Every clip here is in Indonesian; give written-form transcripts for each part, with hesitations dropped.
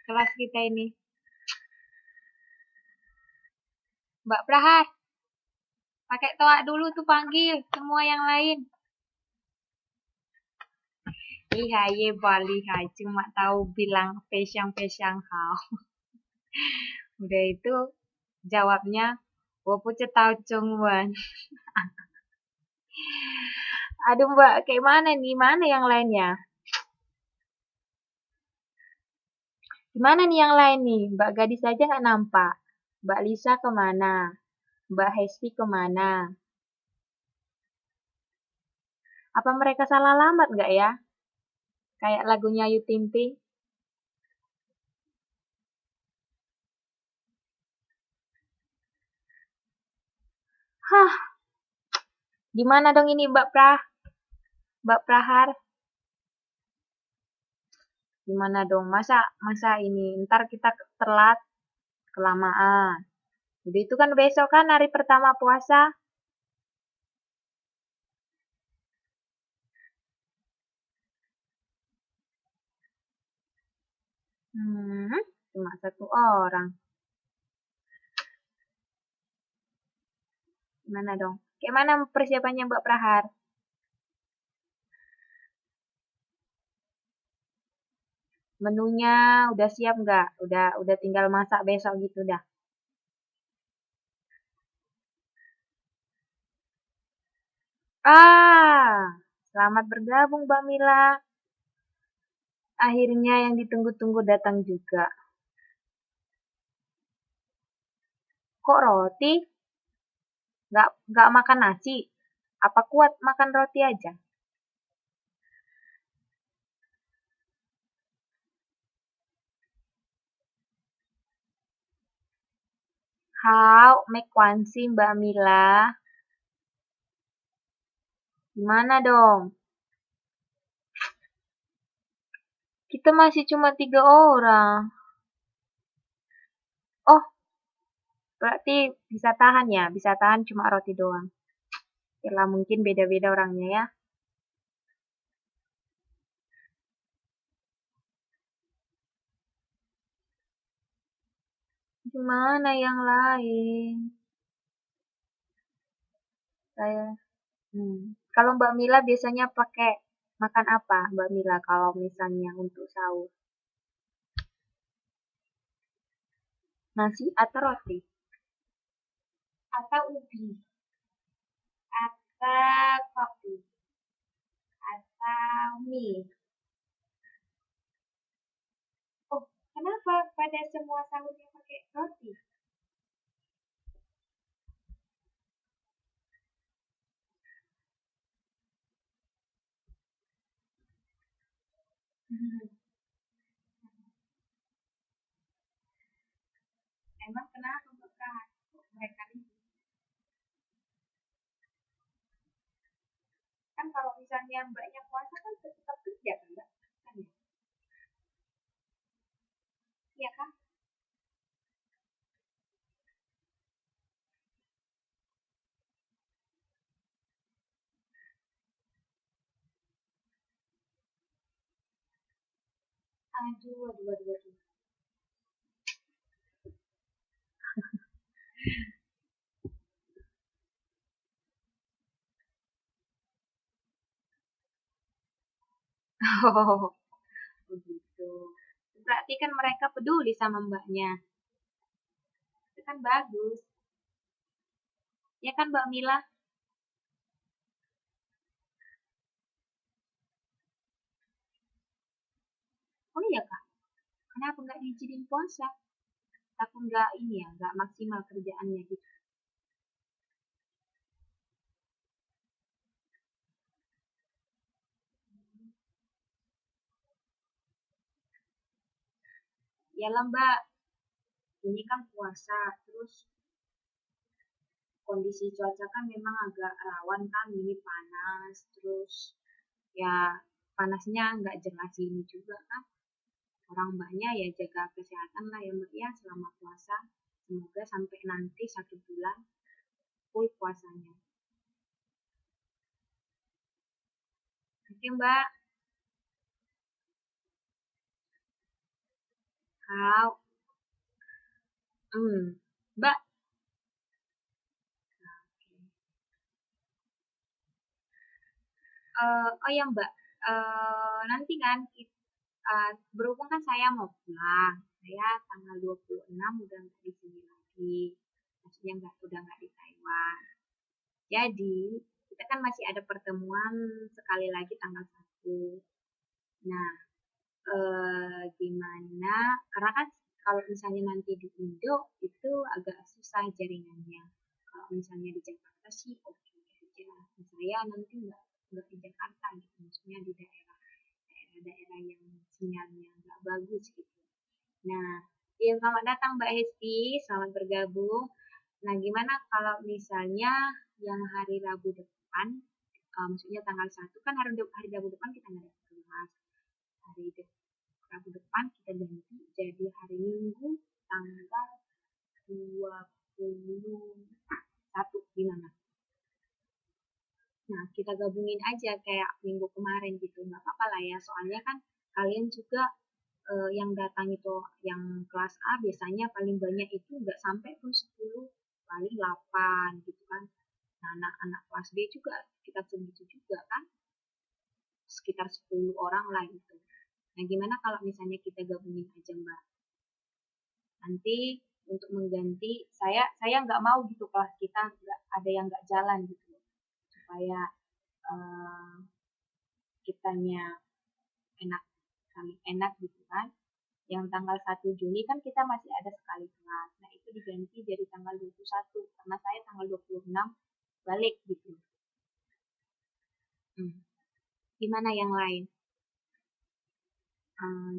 kelas kita ini. Mbak Prahar, pakai toa dulu tuh panggil semua yang lain. Lihaye Bali hai, cuma tahu bilang pesyang-pesyang hao. Udah itu jawabnya, 我不知道中文. Aduh Mbak, kayak mana nih? Mana yang lainnya? Gimana nih yang lain nih? Mbak Gadis aja nggak nampak. Mbak Lisa kemana? Mbak Hesti kemana? Apa mereka salah alamat nggak ya? Kayak lagunya Ayu Ting Ting. Hah, gimana dong ini Mbak Prahar? Gimana dong? Masa ini ntar kita telat kelamaan. Udah itu kan besok kan hari pertama puasa. Cuma satu orang. Gimana dong? Kayak mana persiapannya Mbak Prahar? Menunya udah siap nggak? Udah tinggal masak besok gitu dah. Selamat bergabung Mbak Mila. Akhirnya yang ditunggu-tunggu datang juga. Kok roti? Nggak makan nasi? Apa kuat makan roti aja? Hao, Mekwansi Mbak Mila. Gimana dong? Kita masih cuma 3 orang. Oh, berarti bisa tahan ya? Bisa tahan cuma roti doang. Yalah, mungkin beda-beda orangnya ya. Gimana yang lain? Saya, kalau Mbak Mila biasanya pakai makan apa Mbak Mila kalau misalnya untuk sahur? Nasi atau roti? Atau ubi? Atau kopi? Atau mie? Oh, kenapa pada semua sahurnya pakai roti? Emang kenapa mereka ribut? Kan kalau misalnya mbaknya puasa kan tetap kerja kan mbak? Kan ya? Iya kan? Aduh, aduh, aduh, aduh. Oh, begitu. Berarti kan mereka peduli sama mbaknya. Itu kan bagus. Ya kan Mbak Mila? Oh iya kak, kenapa nggak diizinin puasa? Aku nggak ini ya, nggak maksimal kerjaannya gitu. Ya lah mbak, ini kan puasa, terus kondisi cuaca kan memang agak rawan kan, ini panas, terus ya panasnya nggak jelas ini juga kan. Orang mbaknya ya jaga kesehatan lah ya mbak ya selama puasa. Semoga sampai nanti 1 bulan full puasanya. Oke mbak, Kau. Mbak. Oh ya Mbak, nanti kan berhubung kan saya mau pulang, saya tanggal 26 udah nggak di sini lagi, maksudnya udah nggak di Taiwan. Jadi kita kan masih ada pertemuan sekali lagi tanggal 1. Nah, gimana? Karena kan kalau misalnya nanti di Indo itu agak susah jaringannya. Kalau misalnya di Jakarta sih oke aja. Saya nanti nggak di Jakarta gitu, maksudnya di daerah-daerah yang sinyalnya nggak bagus gitu. Nah, ya selamat datang Mbak Hesti, selamat bergabung. Nah, gimana kalau misalnya yang hari Rabu depan, maksudnya tanggal 1 kan hari Rabu depan kita nggak ada kelas. Rabu depan kita ganti jadi hari Minggu tanggal 21, gimana? Nah, kita gabungin aja kayak minggu kemarin gitu, nggak apa-apa lah ya. Soalnya kan kalian juga yang datang itu yang kelas A biasanya paling banyak itu nggak sampai pun 10, paling 8 gitu kan. Nah, anak-anak kelas B juga kita segitu juga kan, sekitar 10 orang lah gitu. Nah, gimana kalau misalnya kita gabungin aja Mbak? Nanti untuk mengganti, saya nggak mau gitu kelas kita nggak ada yang nggak jalan gitu, supaya uh, kitanya enak, kami enak gitu kan. Yang tanggal 1 Juni kan kita masih ada sekali kelas. Nah, itu diganti jadi tanggal 21 karena saya tanggal 26 balik gitu. Gimana yang lain?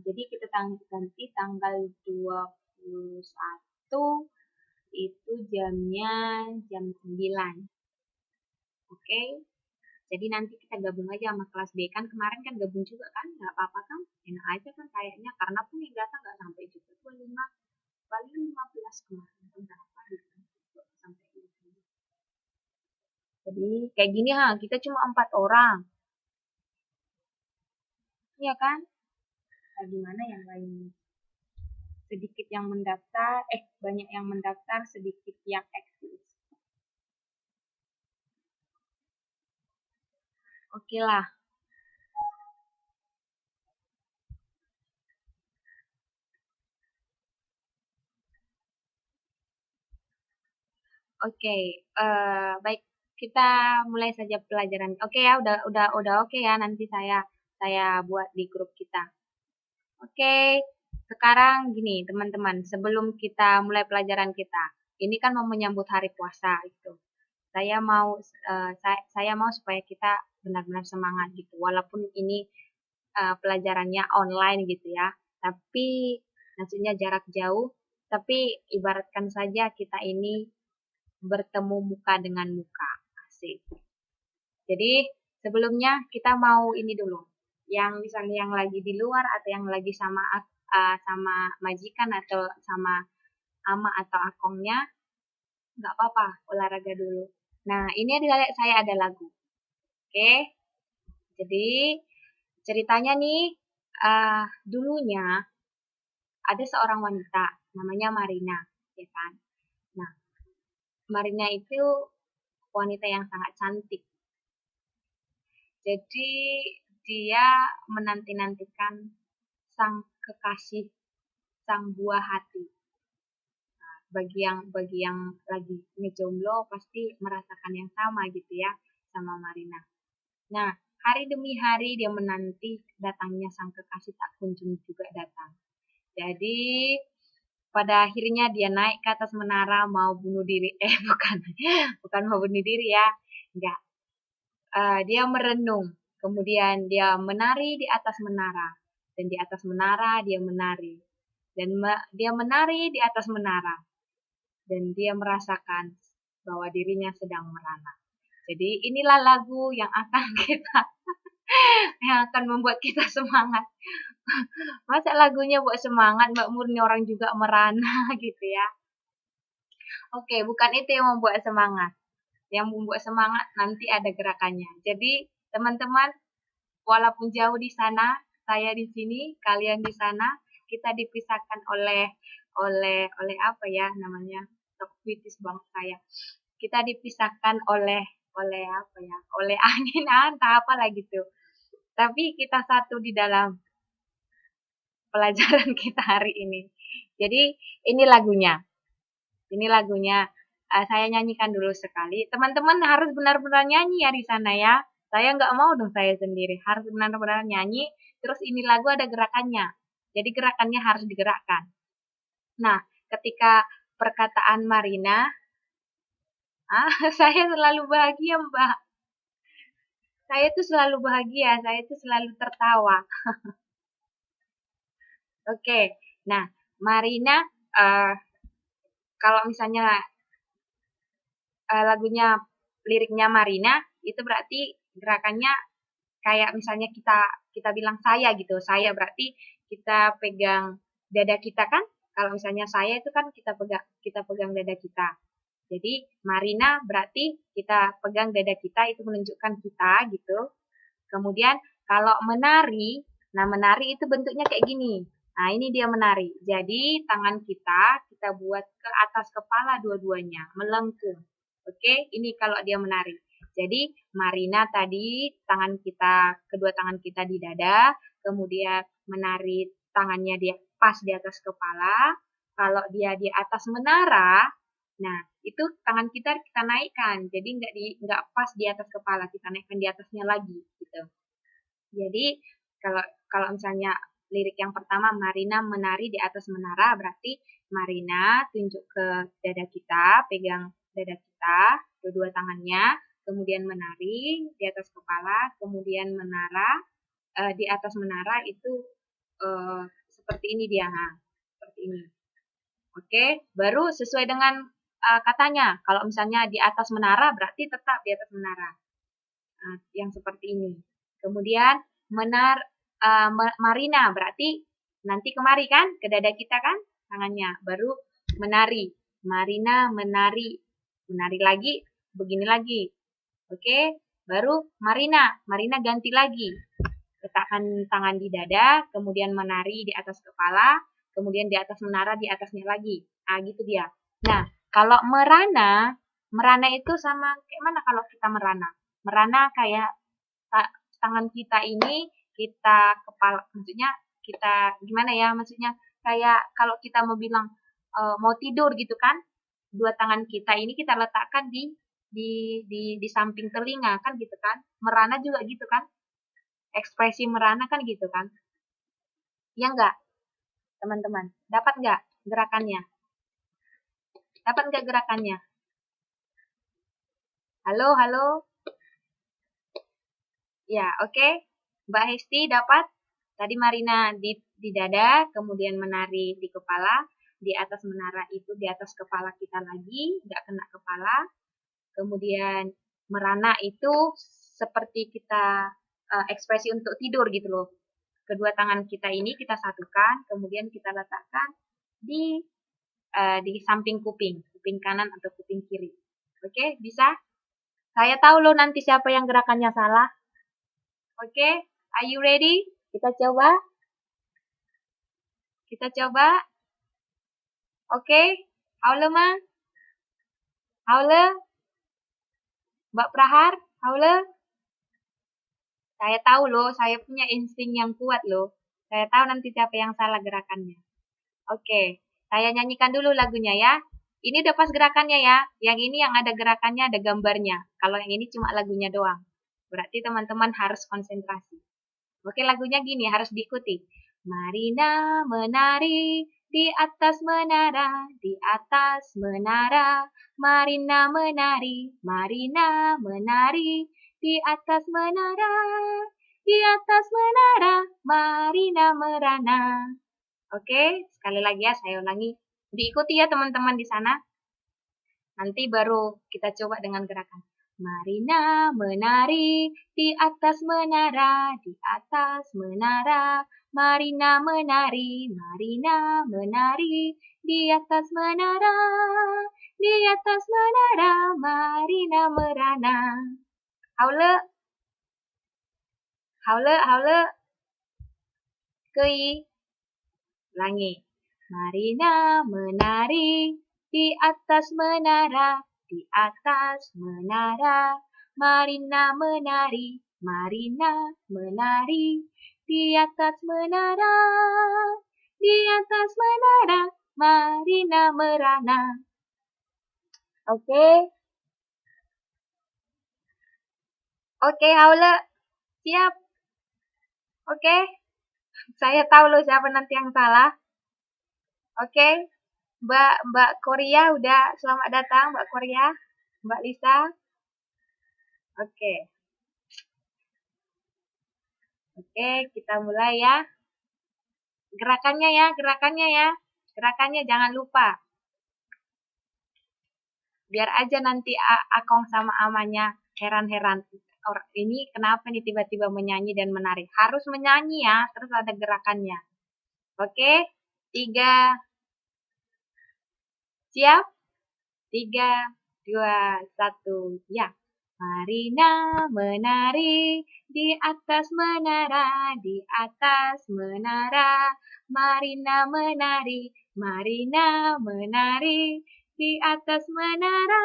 Jadi kita ganti tanggal 21 itu jamnya jam 9. Oke. Jadi nanti kita gabung aja sama kelas B. Kan kemarin kan gabung juga kan, nggak apa-apa kan, enak aja kan kayaknya. Karena pun yang data nggak sampai juga tuh 5, paling 15 kemarin atau berapa gitu. Sampai itu. Jadi kayak gini kita cuma 4 orang. Iya kan? Nah, gimana yang lain? Sedikit yang mendaftar, banyak yang mendaftar, sedikit yang eksis. Oke lah. Oke, baik, kita mulai saja pelajaran. Oke ya, udah oke ya. Nanti saya buat di grup kita. Oke, sekarang gini teman-teman, sebelum kita mulai pelajaran kita, ini kan mau menyambut hari puasa itu. Saya mau supaya kita benar-benar semangat gitu, walaupun ini pelajarannya online gitu ya. Tapi maksudnya jarak jauh, tapi ibaratkan saja kita ini bertemu muka dengan muka. Asik. Jadi sebelumnya kita mau ini dulu. Yang misalnya yang lagi di luar atau yang lagi sama majikan atau sama ama atau akongnya, nggak apa-apa, olahraga dulu. Nah, ini saya ada lagu. Oke. Jadi ceritanya nih, dulunya ada seorang wanita namanya Marina, ya kan? Nah, Marina itu wanita yang sangat cantik. Jadi dia menanti-nantikan sang kekasih, sang buah hati. Nah, bagi yang lagi ngejomblo pasti merasakan yang sama gitu ya sama Marina. Nah, hari demi hari dia menanti datangnya sang kekasih, tak kunjung juga datang. Jadi pada akhirnya dia naik ke atas menara mau bunuh diri. Bukan mau bunuh diri ya. Enggak. Dia merenung. Kemudian dia menari di atas menara. Dan di atas menara dia menari. Dan dia menari di atas menara. Dan dia merasakan bahwa dirinya sedang merana. Jadi inilah lagu yang akan membuat kita semangat. Masa lagunya buat semangat, Mbak Murni orang juga merana gitu ya. Oke, bukan itu yang membuat semangat. Yang membuat semangat nanti ada gerakannya. Jadi teman-teman, walaupun jauh di sana, saya di sini, kalian di sana, kita dipisahkan oleh apa ya namanya? Puitis banget saya. Kita dipisahkan oleh apa ya? Oleh angin, entah apa lah gitu. Tapi kita satu di dalam pelajaran kita hari ini. Jadi ini lagunya. Ini lagunya. Saya nyanyikan dulu sekali. Teman-teman harus benar-benar nyanyi ya di sana ya. Saya nggak mau dong saya sendiri. Harus benar-benar nyanyi. Terus ini lagu ada gerakannya. Jadi gerakannya harus digerakkan. Nah, ketika perkataan Marina, saya selalu bahagia, Mbak. Saya tuh selalu bahagia, saya tuh selalu tertawa. Oke, nah Marina, kalau misalnya lagunya, liriknya Marina, itu berarti gerakannya kayak misalnya kita bilang saya gitu. Saya berarti kita pegang dada kita kan? Kalau misalnya saya itu kan kita pegang dada kita. Jadi Marina berarti kita pegang dada kita, itu menunjukkan kita gitu. Kemudian kalau menari, nah menari itu bentuknya kayak gini. Nah ini dia menari. Jadi tangan kita buat ke atas kepala dua-duanya, melengkung. Oke, ini kalau dia menari. Jadi Marina tadi kedua tangan kita di dada, kemudian menari tangannya dia pas di atas kepala. Kalau dia di atas menara, nah itu tangan kita naikkan. Jadi nggak pas di atas kepala, kita naikkan di atasnya lagi gitu. Jadi kalau kalau misalnya lirik yang pertama Marina menari di atas menara, berarti Marina tunjuk ke dada kita, pegang dada kita, kedua tangannya, kemudian menari di atas kepala, kemudian menara, di atas menara itu seperti ini dia, seperti ini. Oke, baru sesuai dengan katanya. Kalau misalnya di atas menara, berarti tetap di atas menara. Nah, yang seperti ini. Kemudian Marina berarti nanti kemari kan, ke dada kita kan tangannya. Baru menari. Marina menari. Menari lagi, begini lagi. Oke, baru Marina. Marina ganti lagi. Letakkan tangan di dada, kemudian menari di atas kepala, kemudian di atas menara, di atasnya lagi. Nah, gitu dia. Nah, kalau merana itu sama kayak mana kalau kita merana? Merana kayak tangan kita ini, kita kepala, maksudnya kita gimana ya, maksudnya kayak kalau kita mau bilang mau tidur gitu kan, dua tangan kita ini kita letakkan di samping telinga kan gitu kan. Merana juga gitu kan, ekspresi merana kan gitu kan. Ya enggak teman-teman, dapat enggak gerakannya? Dapat enggak gerakannya? Halo, halo. Ya, oke. Mbak Hesti dapat? Tadi Marina di dada, kemudian menari di kepala, di atas menara itu di atas kepala kita lagi, nggak kena kepala. Kemudian merana itu seperti kita ekspresi untuk tidur gitu loh. Kedua tangan kita ini kita satukan, kemudian kita letakkan di samping kuping kanan atau kuping kiri. Oke, bisa? Saya tahu loh nanti siapa yang gerakannya salah. Oke, are you ready? Kita coba. Kita coba. Oke, haule mah. Haule. Mbak Prahar, haule. Saya tahu loh, saya punya insting yang kuat loh. Saya tahu nanti siapa yang salah gerakannya. Oke, saya nyanyikan dulu lagunya ya. Ini udah pas gerakannya ya. Yang ini yang ada gerakannya, ada gambarnya. Kalau yang ini cuma lagunya doang. Berarti teman-teman harus konsentrasi. Oke, lagunya gini, harus diikuti. Marina menari di atas menara, di atas menara. Marina menari, Marina menari di atas menara, di atas menara. Marina merana. Oke, sekali lagi ya saya ulangi. Diikuti ya teman-teman di sana. Nanti baru kita coba dengan gerakan. Marina menari di atas menara, di atas menara. Marina menari, Marina menari di atas menara, di atas menara. Marina merana. Haule, haule, haule. Kei. Ulangi. Marina menari di atas menara, di atas menara. Marina menari, Marina menari di atas menara, di atas menara. Marina merana. Oke, oke, Haula, siap. Oke, saya tahu loh siapa nanti yang salah. Oke, Mbak Korea udah selamat datang, Mbak Korea, Mbak Lisa. Oke, oke, kita mulai ya. Gerakannya ya, gerakannya ya. Gerakannya jangan lupa. Biar aja nanti Akong sama Amanya heran-heran. Ini kenapa nih tiba-tiba menyanyi dan menari? Harus menyanyi ya, terus ada gerakannya. Oke, 3, siap? 3, 2, 1, ya. Marina menari di atas menara, di atas menara. Marina menari, Marina menari di atas menara.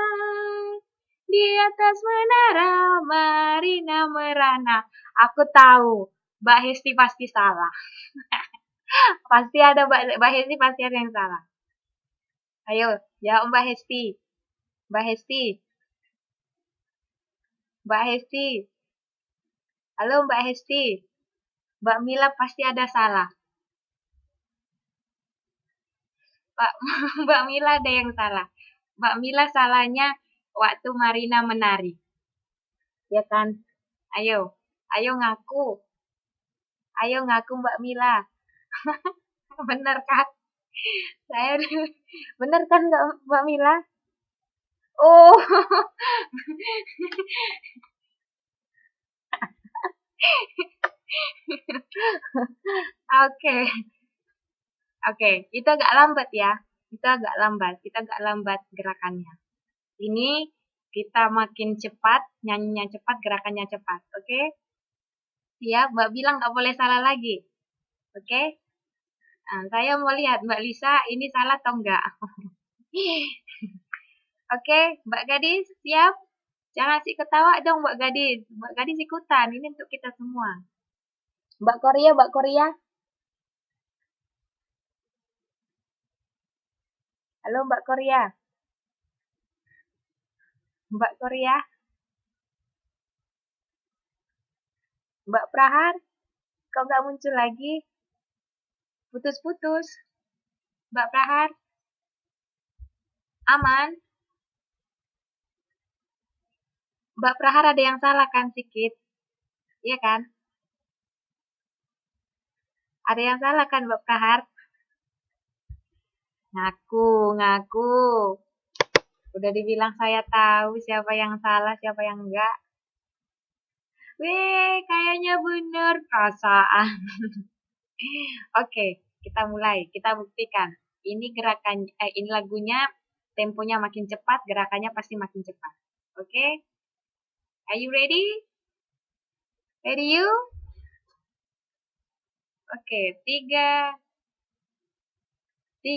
Di atas menara, Marina merana. Aku tahu, Mbak Hesti pasti salah. Pasti ada Mbak Hesti pasti ada yang salah. Ayo, jawab Mbak Hesti. Mbak Hesti. Mbak Hesti. Halo Mbak Hesti. Mbak Mila pasti ada salah. Mbak Mila ada yang salah. Mbak Mila salahnya waktu Marina menari. Ya kan? Ayo. Ayo ngaku. Ayo ngaku Mbak Mila. Bener kan? Saya bener kan Mbak Mila? Oh. Oke. Oke, itu agak lambat ya. Itu agak lambat. Kita agak lambat gerakannya. Ini kita makin cepat, nyanyinya cepat, gerakannya cepat. Oke? Ya, Mbak bilang nggak boleh salah lagi. Oke? Nah, saya mau lihat Mbak Lisa ini salah atau enggak. Oke, Mbak Gadis siap? Jangan sih ketawa dong Mbak Gadis. Mbak Gadis ikutan, ini untuk kita semua. Mbak Korea, Mbak Korea. Halo Mbak Korea. Mbak Korea. Mbak Prahar, kok nggak muncul lagi? Putus-putus. Mbak Prahar. Aman. Mbak Prahar ada yang salah kan sedikit? Iya kan? Ada yang salah kan Mbak Prahar? Ngaku, ngaku. Udah dibilang saya tahu siapa yang salah, siapa yang enggak. Wih, kayaknya bener perasaan. Oke, kita mulai. Kita buktikan. Ini gerakan, ini lagunya, temponya makin cepat, gerakannya pasti makin cepat. Oke? Are you ready? Ready you? Oke, 3, 2,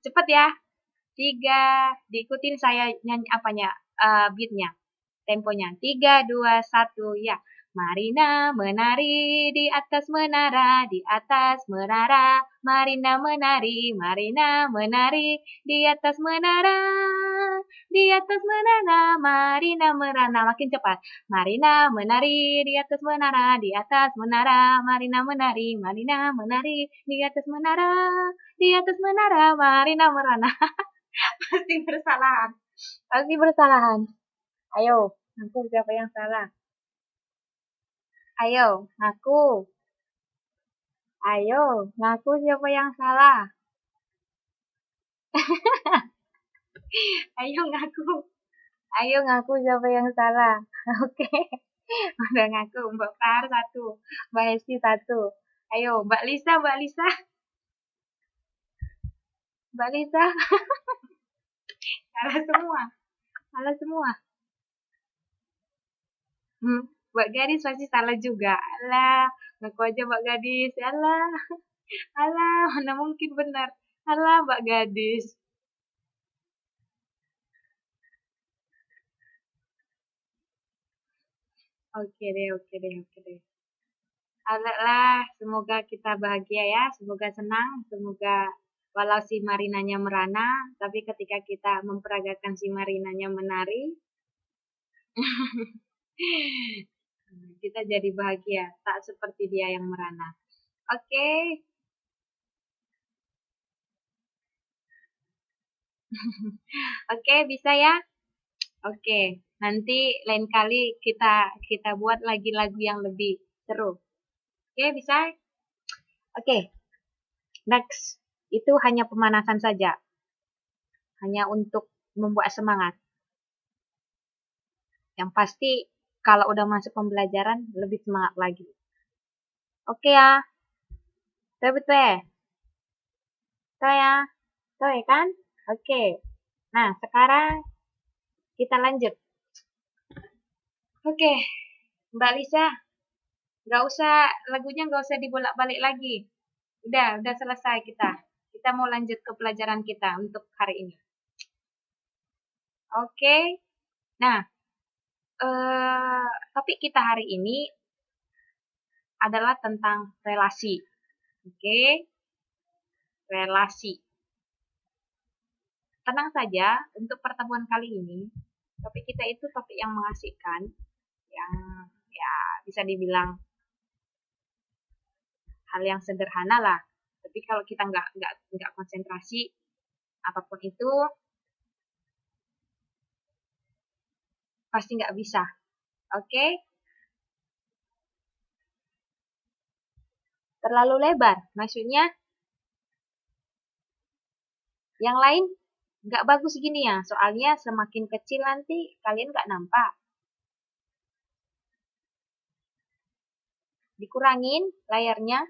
cepet ya. 3, diikutin saya nyanyi apanya, beatnya, temponya. 3, 2, 1, ya. Marina menari di atas menara, di atas menara. Marina menari, Marina menari di atas menara. Di atas menara, Marina merana. Makin cepat. Marina menari di atas menara, di atas menara. Marina menari, Marina menari di atas menara. Di atas menara, Marina merana. Pasti bersalahan. Pasti bersalahan. Ayo, ngaku siapa yang salah. Ayo, ngaku. Ayo, ngaku siapa yang salah. Ayo ngaku. Ayo ngaku siapa yang salah. Oke. Udah ngaku. Mbak Fahar 1. Mbak Hesti 1. Ayo, Mbak Lisa, Mbak Lisa. Mbak Lisa. Salah semua. Salah semua. Mbak Gadis pasti salah juga. Alah, Ngaku aja Mbak Gadis. Alah, alah, mana mungkin benar. Alah, Mbak Gadis. Oke deh, oke deh, oke deh. Alah lah, semoga kita bahagia ya, semoga senang, semoga walau si Marinanya merana, tapi ketika kita memperagakan si Marinanya menari, kita jadi bahagia, tak seperti dia yang merana. Oke, oke bisa ya? Oke, nanti lain kali kita kita buat lagi lagu yang lebih seru. Oke, bisa? Oke, next. Itu hanya pemanasan saja, hanya untuk membuat semangat. Yang pasti kalau udah masuk pembelajaran lebih semangat lagi. Oke ya, betul-betul. Betul ya, betul ya kan? Oke. Nah, sekarang kita lanjut. Oke, Mbak Lisa, nggak usah lagunya nggak usah dibolak-balik lagi. Udah selesai kita. Kita mau lanjut ke pelajaran kita untuk hari ini. Oke. Nah, topik kita hari ini adalah tentang relasi. Oke, relasi. Tenang saja, untuk pertemuan kali ini, topik kita itu topik yang mengasihkan, yang ya bisa dibilang hal yang sederhana lah. Tapi kalau kita nggak konsentrasi apapun itu pasti nggak bisa. Oke? Terlalu lebar, maksudnya yang lain nggak bagus gini ya. Soalnya semakin kecil nanti kalian nggak nampak. Dikurangin layarnya.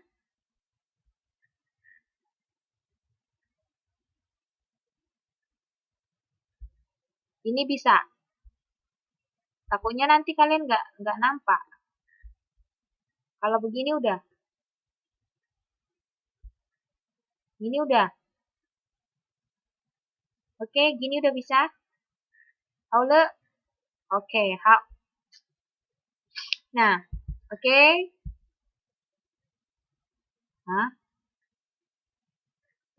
Ini bisa. Takutnya nanti kalian nggak nampak. Kalau begini udah. Ini udah. Oke, gini udah bisa. Haule. Oke, Nah, oke. Hah?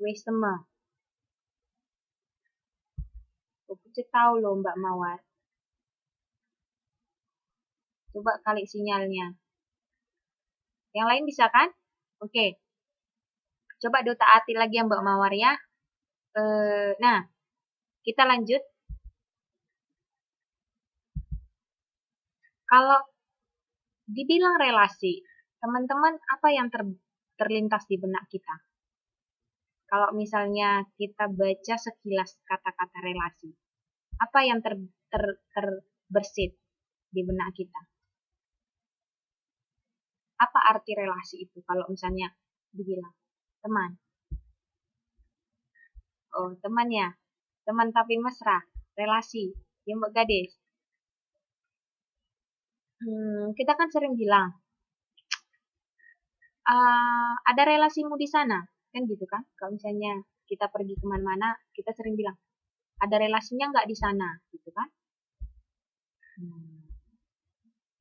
Wes tema. Aku tahu loh Mbak Mawar. Coba kali sinyalnya. Yang lain bisa kan? Oke. Coba ditaati lagi ya Mbak Mawar ya. Nah, kita lanjut. Kalau dibilang relasi, teman-teman apa yang terlintas di benak kita? Kalau misalnya kita baca sekilas kata-kata relasi, apa yang terbersit di benak kita? Apa arti relasi itu kalau misalnya dibilang teman? Oh, teman ya. Teman tapi mesra, relasi. Ya Mbak Gadis. Kita kan sering bilang, ada relasimu di sana, kan gitu kan? Kalau misalnya kita pergi kemana-mana, kita sering bilang, ada relasinya nggak di sana, gitu kan?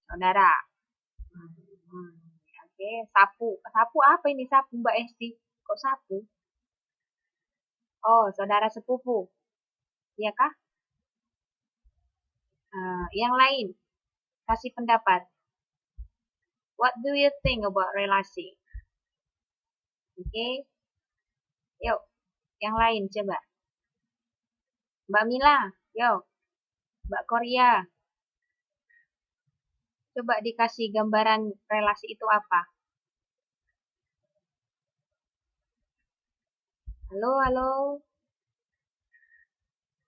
Saudara. Oke, sapu. Sapu apa ini sapu Mbak Esti? Kok sapu? Oh, saudara sepupu. Iya kah? Yang lain, kasih pendapat. What do you think about relasi? Oke, yuk. Yang lain coba. Mbak Mila, yuk. Mbak Korea, coba dikasih gambaran relasi itu apa? Halo, halo.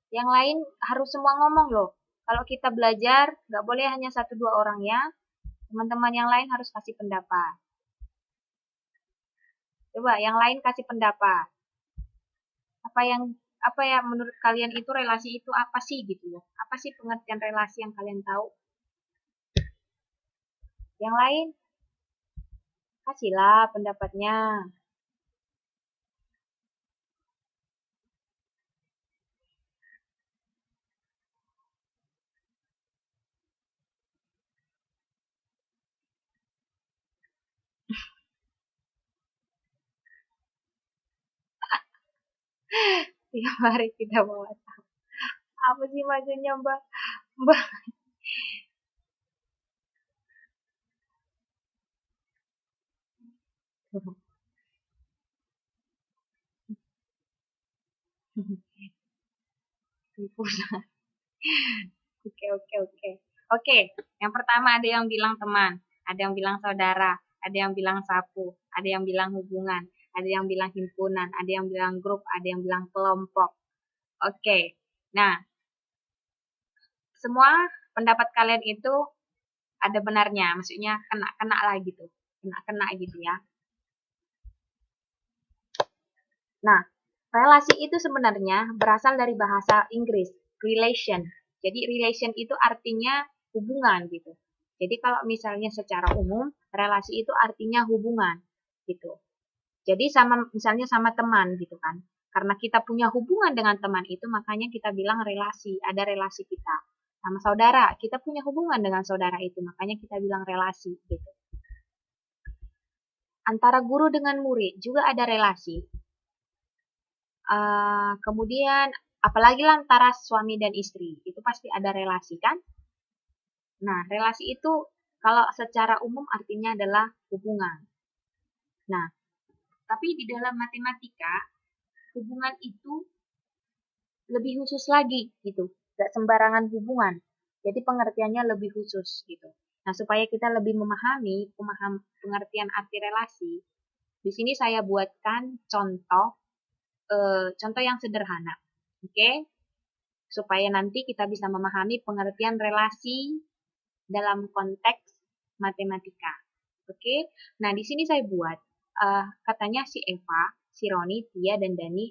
Yang lain harus semua ngomong loh. Kalau kita belajar, nggak boleh hanya 1-2 orang ya. Teman-teman yang lain harus kasih pendapat. Coba yang lain kasih pendapat. Apa yang menurut kalian itu relasi itu apa sih gitu ya? Apa sih pengertian relasi yang kalian tahu? Yang lain? Kasihlah pendapatnya. Tiap hari kita bawa tahu. Apa sih maksudnya, Mbak? Mbak. Oke, oke, oke. Oke, yang pertama ada yang bilang teman, ada yang bilang saudara, ada yang bilang sapu, ada yang bilang hubungan, ada yang bilang himpunan, ada yang bilang grup, ada yang bilang kelompok. Oke, nah semua pendapat kalian itu ada benarnya, maksudnya kena-kena lah gitu, kena-kena gitu ya. Nah, relasi itu sebenarnya berasal dari bahasa Inggris, relation. Jadi relation itu artinya hubungan gitu. Jadi kalau misalnya secara umum, relasi itu artinya hubungan gitu. Jadi sama misalnya sama teman gitu kan. Karena kita punya hubungan dengan teman itu, makanya kita bilang relasi, ada relasi kita. Sama saudara, kita punya hubungan dengan saudara itu, makanya kita bilang relasi gitu. Antara guru dengan murid juga ada relasi. Kemudian apalagi lah antara suami dan istri, itu pasti ada relasi kan? Nah, relasi itu kalau secara umum artinya adalah hubungan. Nah, tapi di dalam matematika, hubungan itu lebih khusus lagi gitu, gak sembarangan hubungan. Jadi pengertiannya lebih khusus gitu. Nah, supaya kita lebih memahami pengertian arti relasi, di sini saya buatkan contoh yang sederhana. Oke? Supaya nanti kita bisa memahami pengertian relasi dalam konteks matematika. Oke, nah di sini saya buat katanya si Eva, si Roni, Tia, dan Dani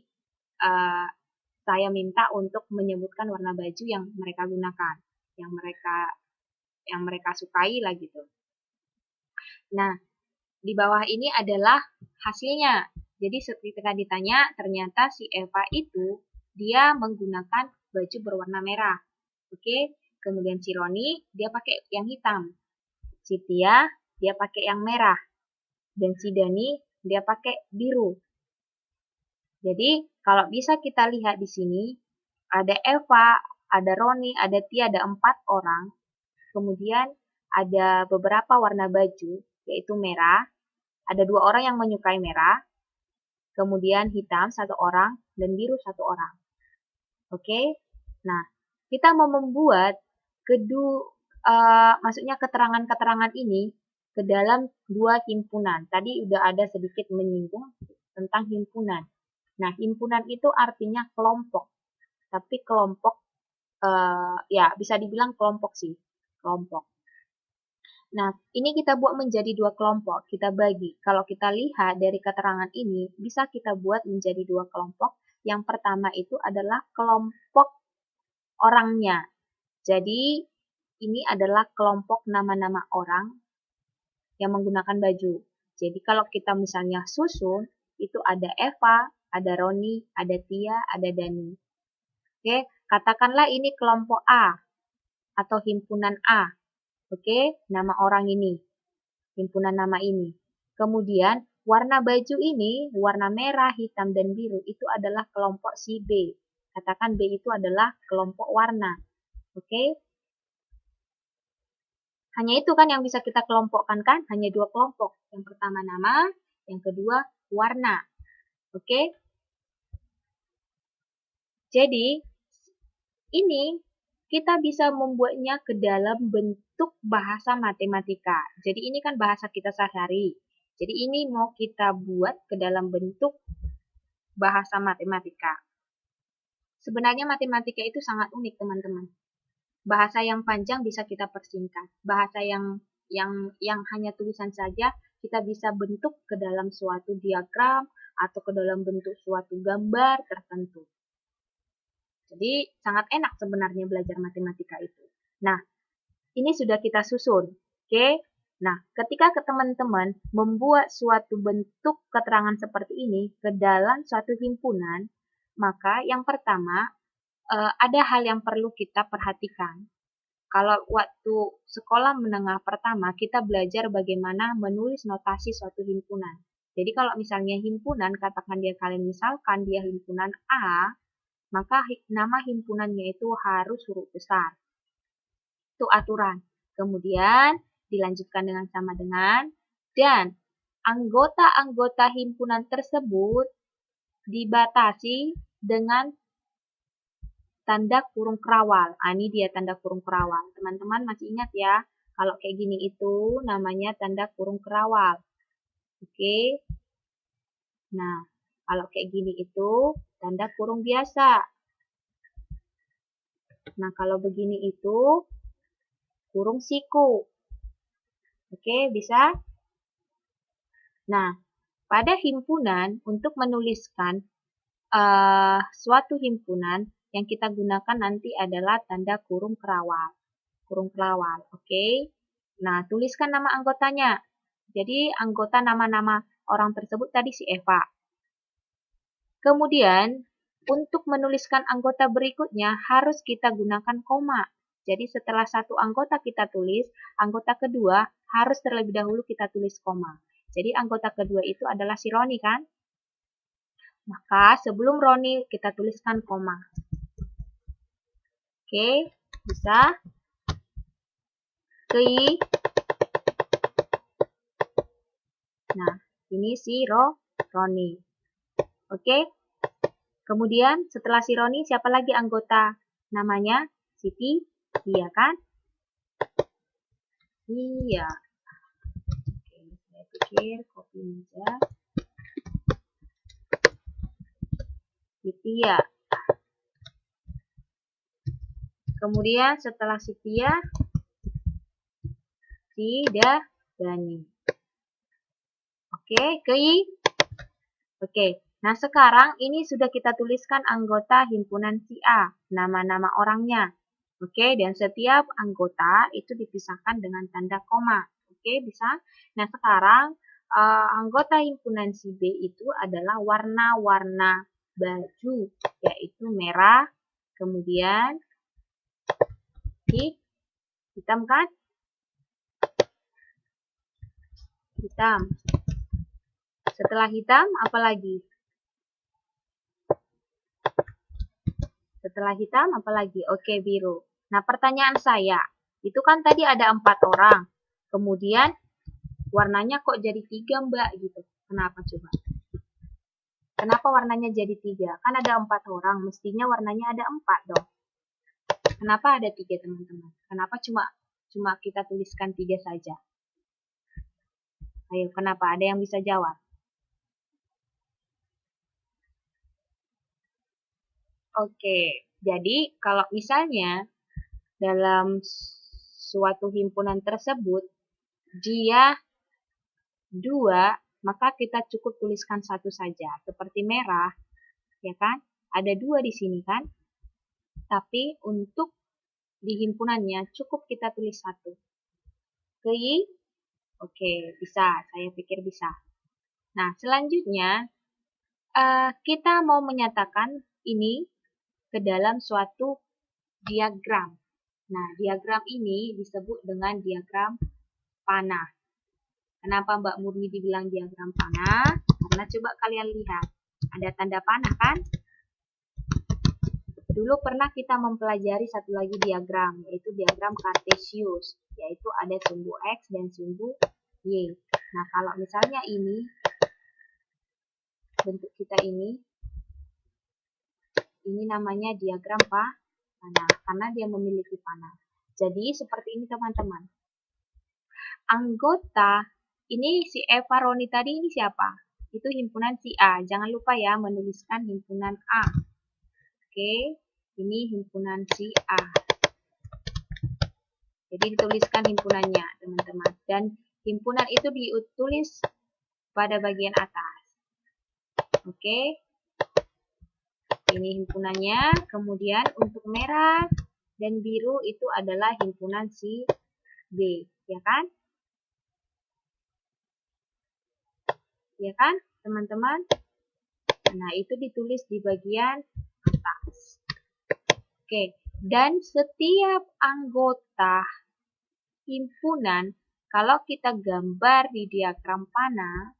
saya minta untuk menyebutkan warna baju yang mereka gunakan, yang mereka sukai lah gitu. Nah, di bawah ini adalah hasilnya. Jadi seperti tadi ditanya, ternyata si Eva itu dia menggunakan baju berwarna merah. Oke, kemudian si Roni dia pakai yang hitam. Si Tia dia pakai yang merah. Dan si Dani dia pakai biru. Jadi kalau bisa kita lihat di sini ada Eva, ada Roni, ada Tia, ada 4 orang. Kemudian ada beberapa warna baju yaitu merah. Ada 2 orang yang menyukai merah. Kemudian hitam 1 orang dan biru 1 orang. Oke. Nah, kita mau membuat maksudnya keterangan-keterangan ini ke dalam 2 himpunan. Tadi udah ada sedikit menyinggung tentang himpunan. Nah, himpunan itu artinya kelompok. Tapi kelompok ya bisa dibilang kelompok sih, kelompok. Nah, ini kita buat menjadi 2 kelompok, kita bagi. Kalau kita lihat dari keterangan ini, bisa kita buat menjadi 2 kelompok. Yang pertama itu adalah kelompok orangnya. Jadi, ini adalah kelompok nama-nama orang yang menggunakan baju. Jadi, kalau kita misalnya susun, itu ada Eva, ada Roni, ada Tia, ada Dani. Oke, katakanlah ini kelompok A atau himpunan A. Oke, nama orang ini, himpunan nama ini. Kemudian, warna baju ini, warna merah, hitam, dan biru, itu adalah kelompok si B. Katakan B itu adalah kelompok warna. Oke, hanya itu kan yang bisa kita kelompokkan kan? Hanya 2 kelompok. Yang pertama nama, yang kedua warna. Oke? Jadi, ini kita bisa membuatnya ke dalam bentuk bahasa matematika. Jadi ini kan bahasa kita sehari-hari. Jadi ini mau kita buat ke dalam bentuk bahasa matematika. Sebenarnya matematika itu sangat unik, teman-teman. Bahasa yang panjang bisa kita persingkat. Bahasa yang hanya tulisan saja kita bisa bentuk ke dalam suatu diagram atau ke dalam bentuk suatu gambar tertentu. Jadi sangat enak sebenarnya belajar matematika itu. Nah, ini sudah kita susun. Oke? Nah, ketika teman-teman membuat suatu bentuk keterangan seperti ini ke dalam suatu himpunan, maka yang pertama ada hal yang perlu kita perhatikan. Kalau waktu sekolah menengah pertama, kita belajar bagaimana menulis notasi suatu himpunan. Jadi kalau misalnya himpunan, katakan kalian misalkan dia himpunan A, maka nama himpunannya itu harus huruf besar. Itu aturan. Kemudian dilanjutkan dengan sama dengan, dan anggota-anggota himpunan tersebut dibatasi dengan tanda kurung kerawal. Ini dia tanda kurung kerawal. Teman-teman masih ingat ya, kalau kayak gini itu namanya tanda kurung kerawal. Oke. Nah, kalau kayak gini itu tanda kurung biasa. Nah, kalau begini itu kurung siku. Oke, bisa? Nah, pada himpunan untuk menuliskan suatu himpunan, yang kita gunakan nanti adalah tanda kurung kerawal. Kurung kerawal, oke? Nah, tuliskan nama anggotanya. Jadi, anggota nama-nama orang tersebut tadi si Eva. Kemudian, untuk menuliskan anggota berikutnya harus kita gunakan koma. Jadi, setelah satu anggota kita tulis, anggota kedua harus terlebih dahulu kita tulis koma. Jadi, anggota kedua itu adalah si Roni, kan? Maka sebelum Roni kita tuliskan koma. Oke, bisa. Kei. Nah, ini si Roni. Oke. Kemudian setelah si Roni siapa lagi anggota? Namanya Siti, iya kan? Iya. Oke, saya pikir copy aja. Sitia. Kemudian setelah Sitia, Dani. Oke, Kei. Oke, nah sekarang ini sudah kita tuliskan anggota himpunan si A, nama-nama orangnya. Oke, dan setiap anggota itu dipisahkan dengan tanda koma. Oke, bisa. Nah sekarang anggota himpunan si B itu adalah warna-warna baju, yaitu merah, kemudian hitam kan? Hitam. Setelah hitam, apa lagi? Setelah hitam, apa lagi? Oke, biru. Nah, pertanyaan saya, itu kan tadi ada 4 orang. Kemudian, warnanya kok jadi 3, Mbak? Gitu. Kenapa coba? Kenapa warnanya jadi 3? Kan ada 4 orang, mestinya warnanya ada 4 dong. Kenapa ada 3, teman-teman? Kenapa cuma kita tuliskan 3 saja? Ayo, kenapa? Ada yang bisa jawab? Oke, jadi kalau misalnya dalam suatu himpunan tersebut dia 2, maka kita cukup tuliskan 1 saja. Seperti merah, ya kan? Ada 2 di sini kan? Tapi untuk di himpunannya cukup kita tulis 1. Kei? Oke, bisa. Saya pikir bisa. Nah, selanjutnya kita mau menyatakan ini ke dalam suatu diagram. Nah, diagram ini disebut dengan diagram panah. Kenapa Mbak Murni dibilang diagram panah? Karena coba kalian lihat, ada tanda panah kan? Dulu pernah kita mempelajari satu lagi diagram, yaitu diagram Cartesius, yaitu ada sumbu X dan sumbu Y. Nah, kalau misalnya ini, bentuk kita ini namanya diagram panah, karena dia memiliki panah. Jadi, seperti ini teman-teman. Anggota, ini si Eva Roni tadi ini siapa? Itu himpunan si A. Jangan lupa ya menuliskan himpunan A. Oke, ini himpunan si A. Jadi dituliskan himpunannya, teman-teman. Dan himpunan itu ditulis pada bagian atas. Oke. Ini himpunannya. Kemudian untuk merah dan biru itu adalah himpunan si B, ya kan? ya kan teman-teman? Nah, itu ditulis di bagian atas. Oke, dan setiap anggota himpunan, kalau kita gambar di diagram panah,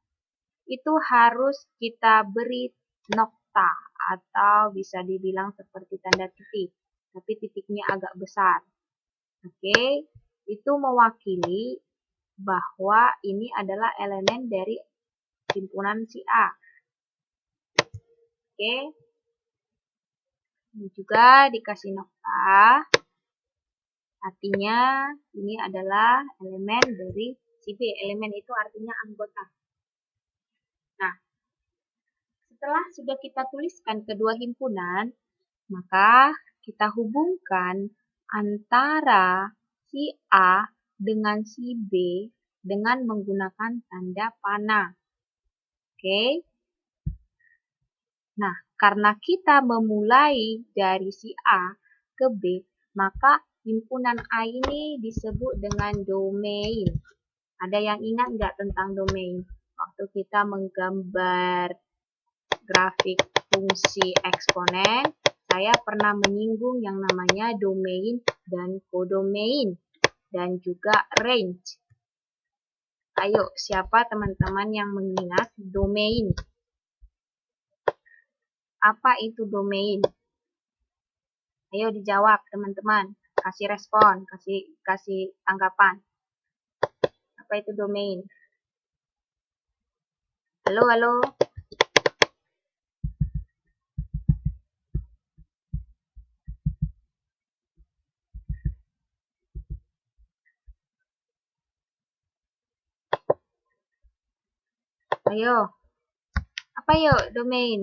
itu harus kita beri nokta atau bisa dibilang seperti tanda titik, tapi titiknya agak besar. Oke, itu mewakili bahwa ini adalah elemen dari himpunan si A. Oke, ini juga dikasih nokta, artinya ini adalah elemen dari si B. Elemen itu artinya anggota. Nah, setelah sudah kita tuliskan kedua himpunan, maka kita hubungkan antara si A dengan si B dengan menggunakan tanda panah. Oke. Nah, karena kita memulai dari si A ke B, maka himpunan A ini disebut dengan domain. Ada yang ingat nggak tentang domain? Waktu kita menggambar grafik fungsi eksponen, saya pernah menyinggung yang namanya domain dan kodomain dan juga range. Ayo, siapa teman-teman yang mengingat domain? Apa itu domain? Ayo dijawab teman-teman, kasih respon, kasih tanggapan. Apa itu domain? Halo, halo. Ayo. Apa yuk domain?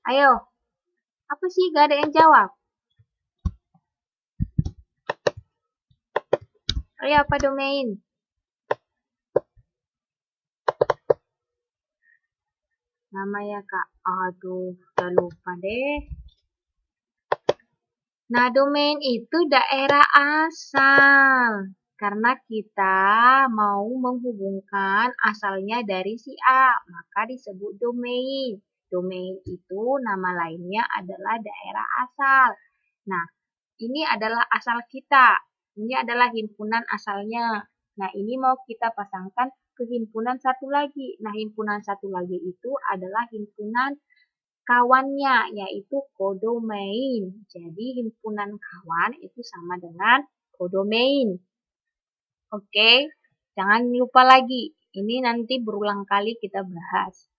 Ayo. Apa sih gak ada yang jawab? Ayo, apa domain? Namanya Kak. Aduh, udah lupa deh. Nah, domain itu daerah asal. Karena kita mau menghubungkan asalnya dari si A, maka disebut domain. Domain itu nama lainnya adalah daerah asal. Nah, ini adalah asal kita. Ini adalah himpunan asalnya. Nah, ini mau kita pasangkan ke himpunan satu lagi. Nah, himpunan satu lagi itu adalah himpunan kawannya, yaitu kodomain. Jadi, himpunan kawan itu sama dengan kodomain. Oke, jangan lupa lagi. Ini nanti berulang kali kita bahas.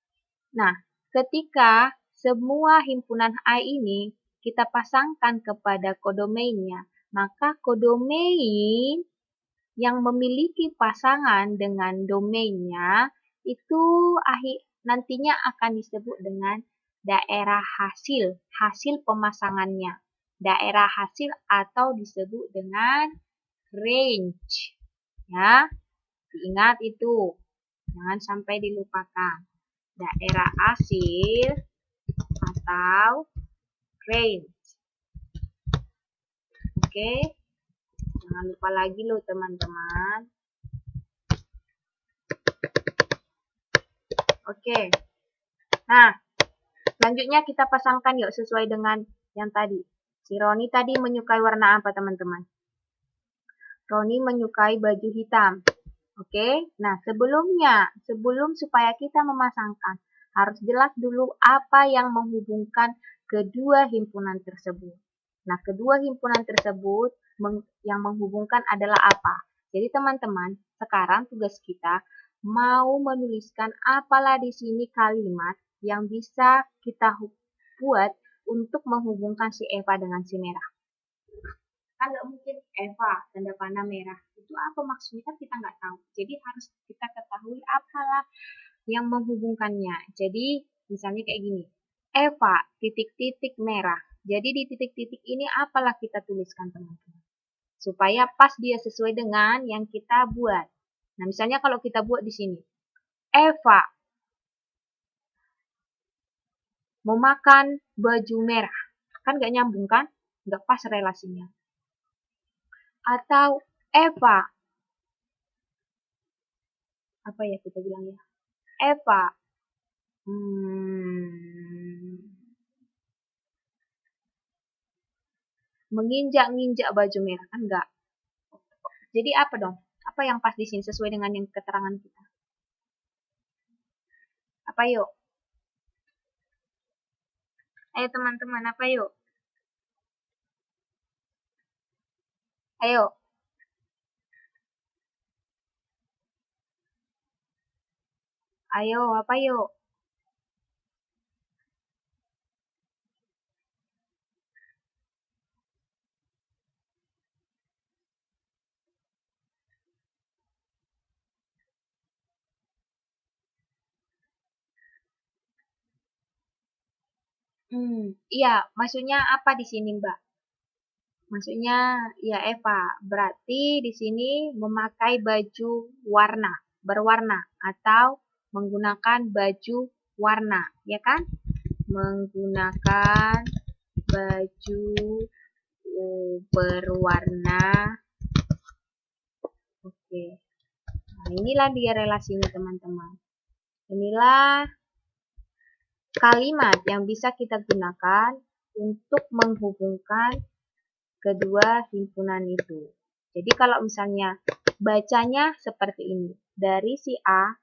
Nah, ketika semua himpunan A ini kita pasangkan kepada kodomainnya, maka kodomain yang memiliki pasangan dengan domainnya itu nantinya akan disebut dengan daerah hasil pemasangannya. Daerah hasil atau disebut dengan range. Ya, diingat itu. Jangan sampai dilupakan. Daerah hasil atau range. Oke. Jangan lupa lagi loh teman-teman. Oke. Nah, selanjutnya kita pasangkan yuk sesuai dengan yang tadi. Si Roni tadi menyukai warna apa teman-teman? Roni menyukai baju hitam. Oke. Nah, sebelum supaya kita memasangkan, harus jelas dulu apa yang menghubungkan kedua himpunan tersebut. Nah, kedua himpunan tersebut yang menghubungkan adalah apa? Jadi teman-teman, sekarang tugas kita mau menuliskan apalah di sini kalimat yang bisa kita buat untuk menghubungkan si Eva dengan si Merah. Kan nggak mungkin Eva tanda panah merah. Itu apa maksudnya kan kita nggak tahu. Jadi harus kita ketahui apalah yang menghubungkannya. Jadi misalnya kayak gini. Eva titik-titik merah. Jadi di titik-titik ini apalah kita tuliskan teman-teman. supaya pas dia sesuai dengan yang kita buat. Nah, misalnya kalau kita buat di sini, Eva memakan baju merah. Kan nggak nyambung kan? Nggak pas relasinya. Atau Eva, apa ya kita bilang ya? Eva menginjak-injak baju merah. Kan enggak. Jadi apa dong? Apa yang pas di sini sesuai dengan yang keterangan kita? Apa yuk? Ayo teman-teman, apa yuk? Ayo. Ayo, apa yuk? Iya, maksudnya apa di sini, Mbak? Maksudnya ya Eva, berarti di sini memakai baju berwarna atau menggunakan baju warna, ya kan? Menggunakan baju berwarna. Oke. Nah, inilah dia relasinya, teman-teman. Inilah kalimat yang bisa kita gunakan untuk menghubungkan kedua himpunan itu. Jadi kalau misalnya bacanya seperti ini, dari si A,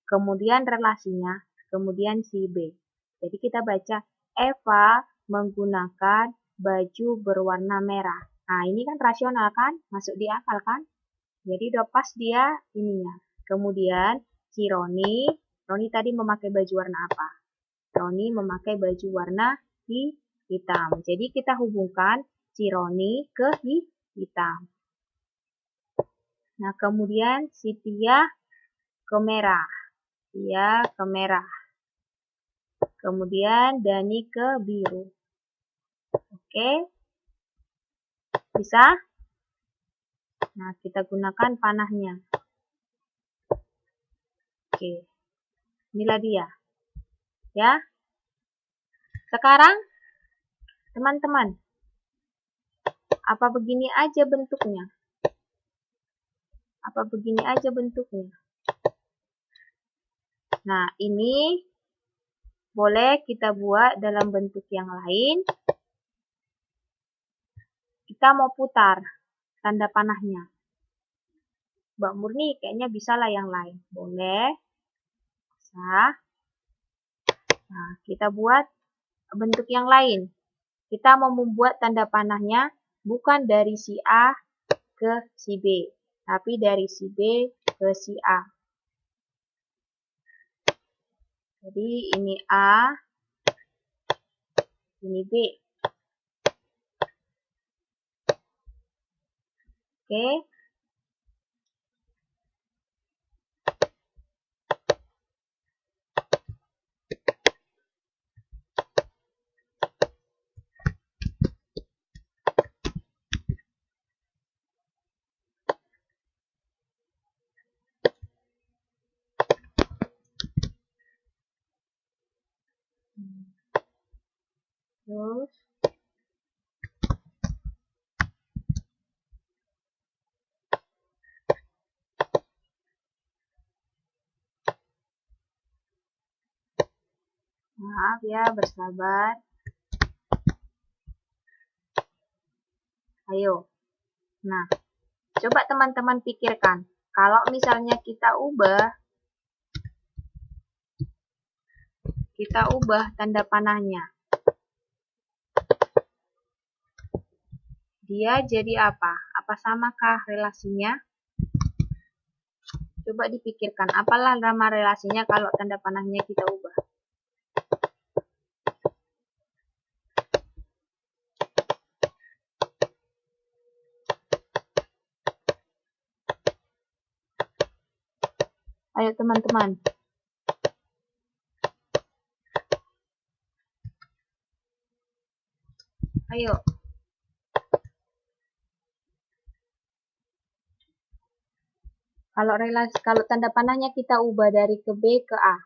kemudian relasinya, kemudian si B. Jadi kita baca Eva menggunakan baju berwarna merah. Nah, ini kan rasional kan? Masuk di akal kan? Jadi udah pas dia ininya. Kemudian si Roni tadi memakai baju warna apa? Roni memakai baju warna hitam. Jadi kita hubungkan si Roni ke hitam. Nah, kemudian si Tia ke merah. Tia ke merah. Kemudian Dani ke biru. Oke. Bisa? Nah, kita gunakan panahnya. Oke. Inilah dia. Ya. Sekarang, teman-teman, apa begini aja bentuknya? Apa begini aja bentuknya? Nah, ini boleh kita buat dalam bentuk yang lain. Kita mau putar tanda panahnya. Mbak Murni kayaknya bisa lah yang lain. Boleh. Bisa. Nah, kita buat bentuk yang lain. Kita mau membuat tanda panahnya bukan dari si A ke si B, tapi dari si B ke si A. Jadi ini A, ini B. Oke. Terus maaf ya, bersabar. Ayo. Nah, coba teman-teman pikirkan. Kalau misalnya kita ubah tanda panahnya. Dia jadi apa? Apa samakah relasinya? Coba dipikirkan, apalah nama relasinya kalau tanda panahnya kita ubah? Ayo teman-teman. Ayo. Kalau tanda panahnya kita ubah dari ke B ke A.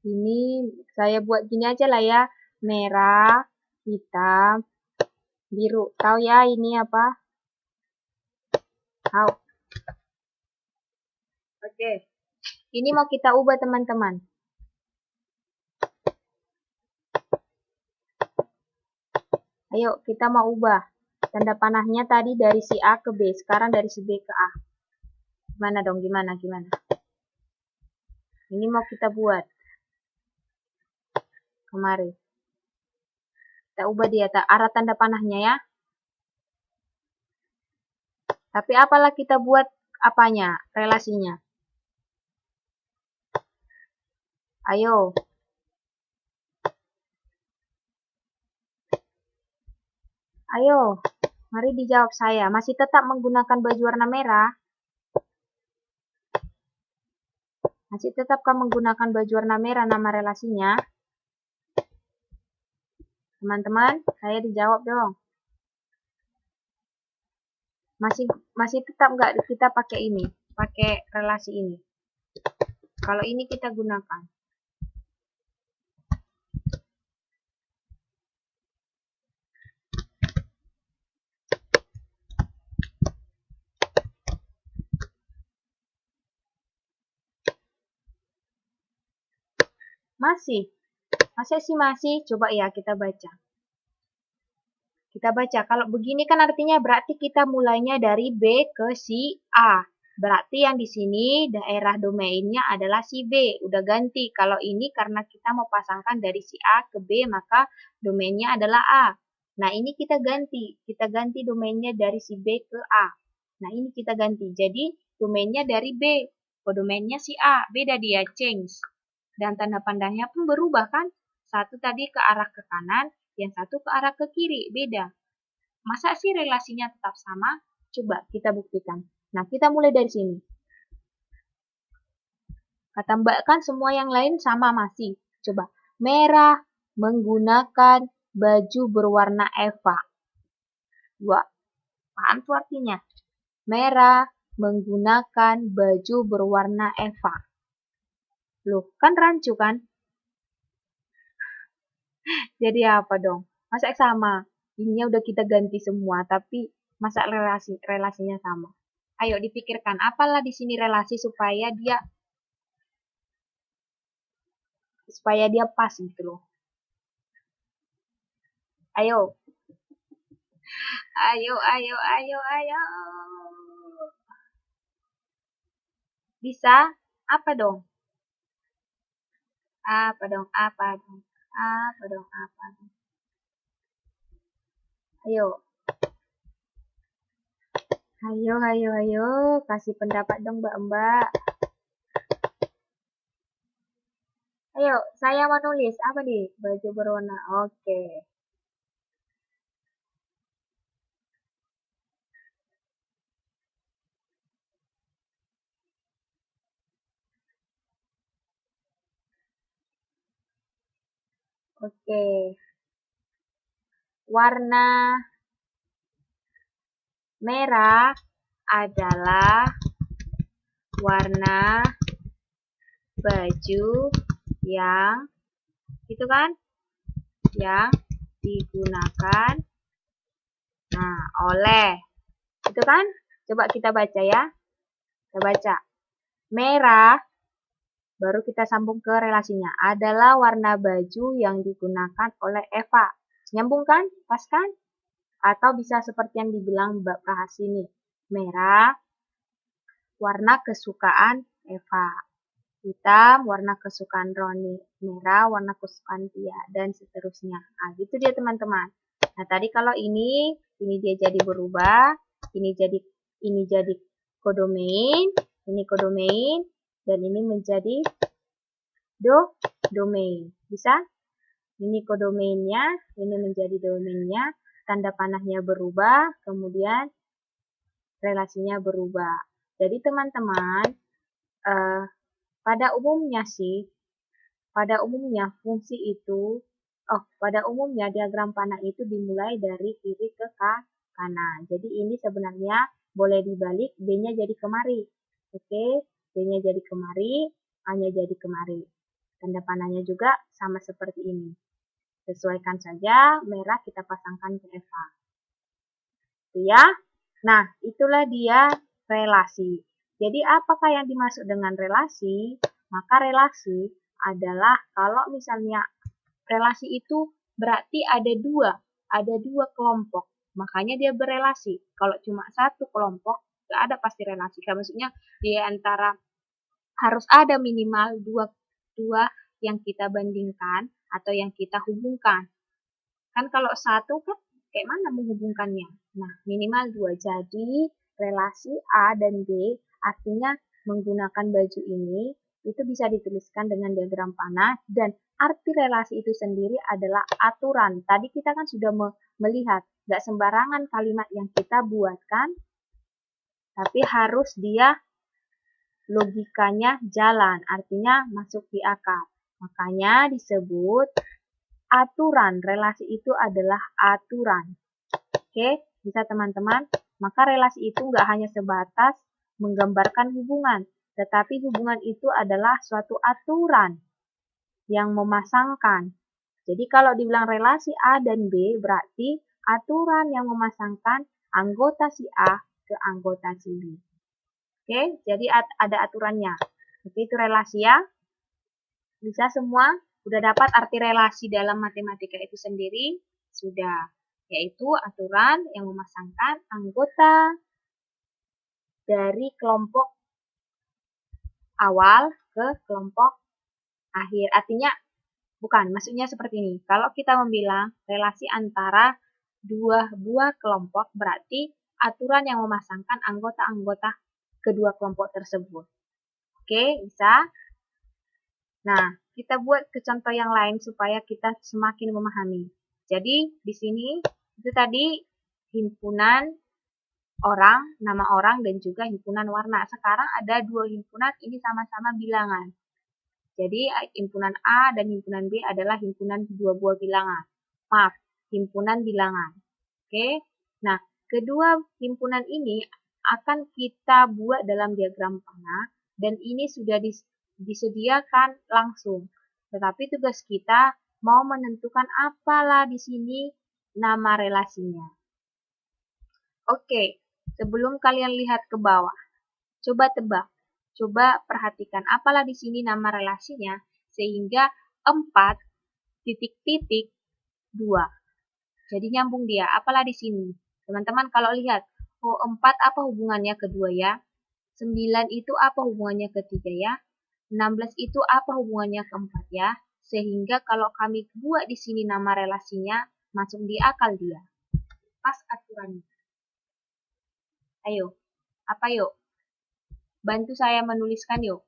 Ini saya buat gini aja lah ya. Merah, hitam, biru. Tahu ya ini apa? Tahu. Oke. Ini mau kita ubah teman-teman. Ayo kita mau ubah. Tanda panahnya tadi dari si A ke B. Sekarang dari si B ke A. Gimana dong? Gimana? Ini mau kita buat. Kemarin. Kita ubah dia arah tanda panahnya ya. Tapi apalah kita buat apanya? Relasinya. Ayo. Ayo. Mari dijawab saya. Masih tetap menggunakan baju warna merah? Masih tetapkah menggunakan baju warna merah nama relasinya? Teman-teman, saya dijawab dong. Masih tetap nggak kita pakai ini? Pakai relasi ini. Kalau ini kita gunakan. Masih. Masa sih masih? Coba ya kita baca. Kita baca. Kalau begini kan artinya berarti kita mulainya dari B ke si A. Berarti yang di sini daerah domainnya adalah si B. Udah ganti. Kalau ini karena kita mau pasangkan dari si A ke B, maka domainnya adalah A. Nah, ini kita ganti. Kita ganti domainnya dari si B ke A. Nah, ini kita ganti. Jadi, domainnya dari B. Domainnya si A. Beda dia, change. Dan tanda pandangnya pun berubah kan? Satu tadi ke arah ke kanan, yang satu ke arah ke kiri. Beda. Masa sih relasinya tetap sama? Coba kita buktikan. Nah, kita mulai dari sini. Kata Mbak kan semua yang lain sama masih. Coba. Merah menggunakan baju berwarna Eva. Wah, apaan tuh artinya? Merah menggunakan baju berwarna Eva. Loh, kan rancu kan? Jadi apa dong? Masa sama? Ininya udah kita ganti semua, tapi masa relasinya sama? Ayo dipikirkan, apalah di sini relasi supaya dia pas gitu loh. Ayo. Ayo. Bisa? Apa dong? Apa dong? Ayo. Ayo. Kasih pendapat dong, Mbak. Ayo, saya mau nulis. Apa nih? Baju berwarna. Oke. Oke. Warna merah adalah warna baju yang itu kan? Yang digunakan oleh. Itu kan? Coba kita baca ya. Kita baca. Merah, baru kita sambung ke relasinya. Adalah warna baju yang digunakan oleh Eva. Nyambung kan? Pas kan? Atau bisa seperti yang dibilang Mbak Prahasini. Merah, warna kesukaan Eva. Hitam, warna kesukaan Roni. Merah, warna kesukaan Tia. Dan seterusnya. Nah, gitu dia teman-teman. Nah, tadi kalau ini dia jadi berubah. Ini jadi kodomain. Ini kodomain. Dan ini menjadi domain. Bisa? Ini kodomainnya. Ini menjadi domainnya. Tanda panahnya berubah. Kemudian relasinya berubah. Jadi teman-teman, pada umumnya fungsi itu, pada umumnya diagram panah itu dimulai dari kiri ke kanan. kanan. Jadi ini sebenarnya boleh dibalik, B-nya jadi kemari. Oke, B-nya jadi kemari, A-nya jadi kemari. Tanda panahnya juga sama seperti ini. Sesuaikan saja, merah kita pasangkan ke Eva. Ya, nah itulah dia relasi. Jadi apakah yang dimaksud dengan relasi? Maka relasi adalah kalau misalnya relasi itu berarti ada dua kelompok. Makanya dia berelasi. Kalau cuma satu kelompok, nggak ada pasti relasi. Maksudnya di antara harus ada minimal dua yang kita bandingkan atau yang kita hubungkan. Kan kalau satu kan kayak mana menghubungkannya? Nah, minimal dua. Jadi relasi A dan B artinya menggunakan baju ini itu bisa dituliskan dengan diagram panah, dan arti relasi itu sendiri adalah aturan. Tadi kita kan sudah melihat, nggak sembarangan kalimat yang kita buatkan, tapi harus dia logikanya jalan, artinya masuk di akal. Makanya disebut aturan. Relasi itu adalah aturan. Oke, bisa teman-teman? Maka relasi itu nggak hanya sebatas menggambarkan hubungan, tetapi hubungan itu adalah suatu aturan yang memasangkan. Jadi kalau dibilang relasi A dan B, berarti aturan yang memasangkan anggota si A ke anggota si B. Oke, jadi ada aturannya. Oke, itu relasi ya. Bisa semua? Udah dapat arti relasi dalam matematika itu sendiri? Sudah. Yaitu aturan yang memasangkan anggota dari kelompok awal ke kelompok akhir. Artinya, maksudnya seperti ini. Kalau kita membilang relasi antara dua buah kelompok, berarti aturan yang memasangkan anggota-anggota kedua kelompok tersebut. Oke, bisa? Nah, kita buat ke contoh yang lain supaya kita semakin memahami. Jadi, di sini itu tadi himpunan orang, nama orang, dan juga himpunan warna. Sekarang ada dua himpunan, ini sama-sama bilangan. Jadi, himpunan A dan himpunan B adalah himpunan dua buah bilangan. Maaf, himpunan bilangan. Oke, nah, kedua himpunan ini akan kita buat dalam diagram panah, dan ini sudah disediakan langsung. Tetapi tugas kita mau menentukan apalah di sini nama relasinya. Oke, sebelum kalian lihat ke bawah, coba tebak. Coba perhatikan apalah di sini nama relasinya sehingga 4 titik-titik 2. Jadi nyambung dia. Apalah di sini? Teman-teman kalau lihat, oh 4 apa hubungannya kedua ya? 9 itu apa hubungannya ketiga ya? 16 itu apa hubungannya keempat ya? Sehingga kalau kami buat di sini nama relasinya, masuk di akal dia. Pas aturannya. Ayo, apa yuk? Bantu saya menuliskan yuk.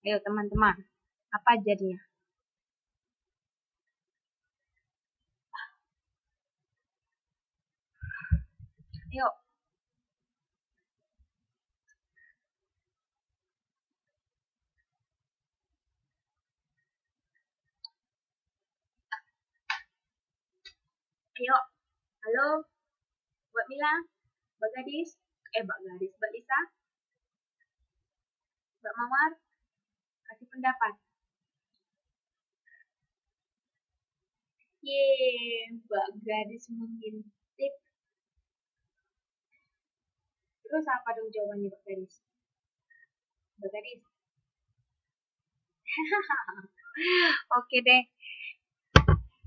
Ayo teman-teman, apa jadinya? Yuk. Ayo. Halo, Mbak Mila, Mbak Gadis, Mbak Lisa, Mbak Mawar, kasih pendapat. Yeay, Mbak Gadis mengintip. Terus apa dong jawabannya Mbak Gadis? Mbak Gadis. Oke deh.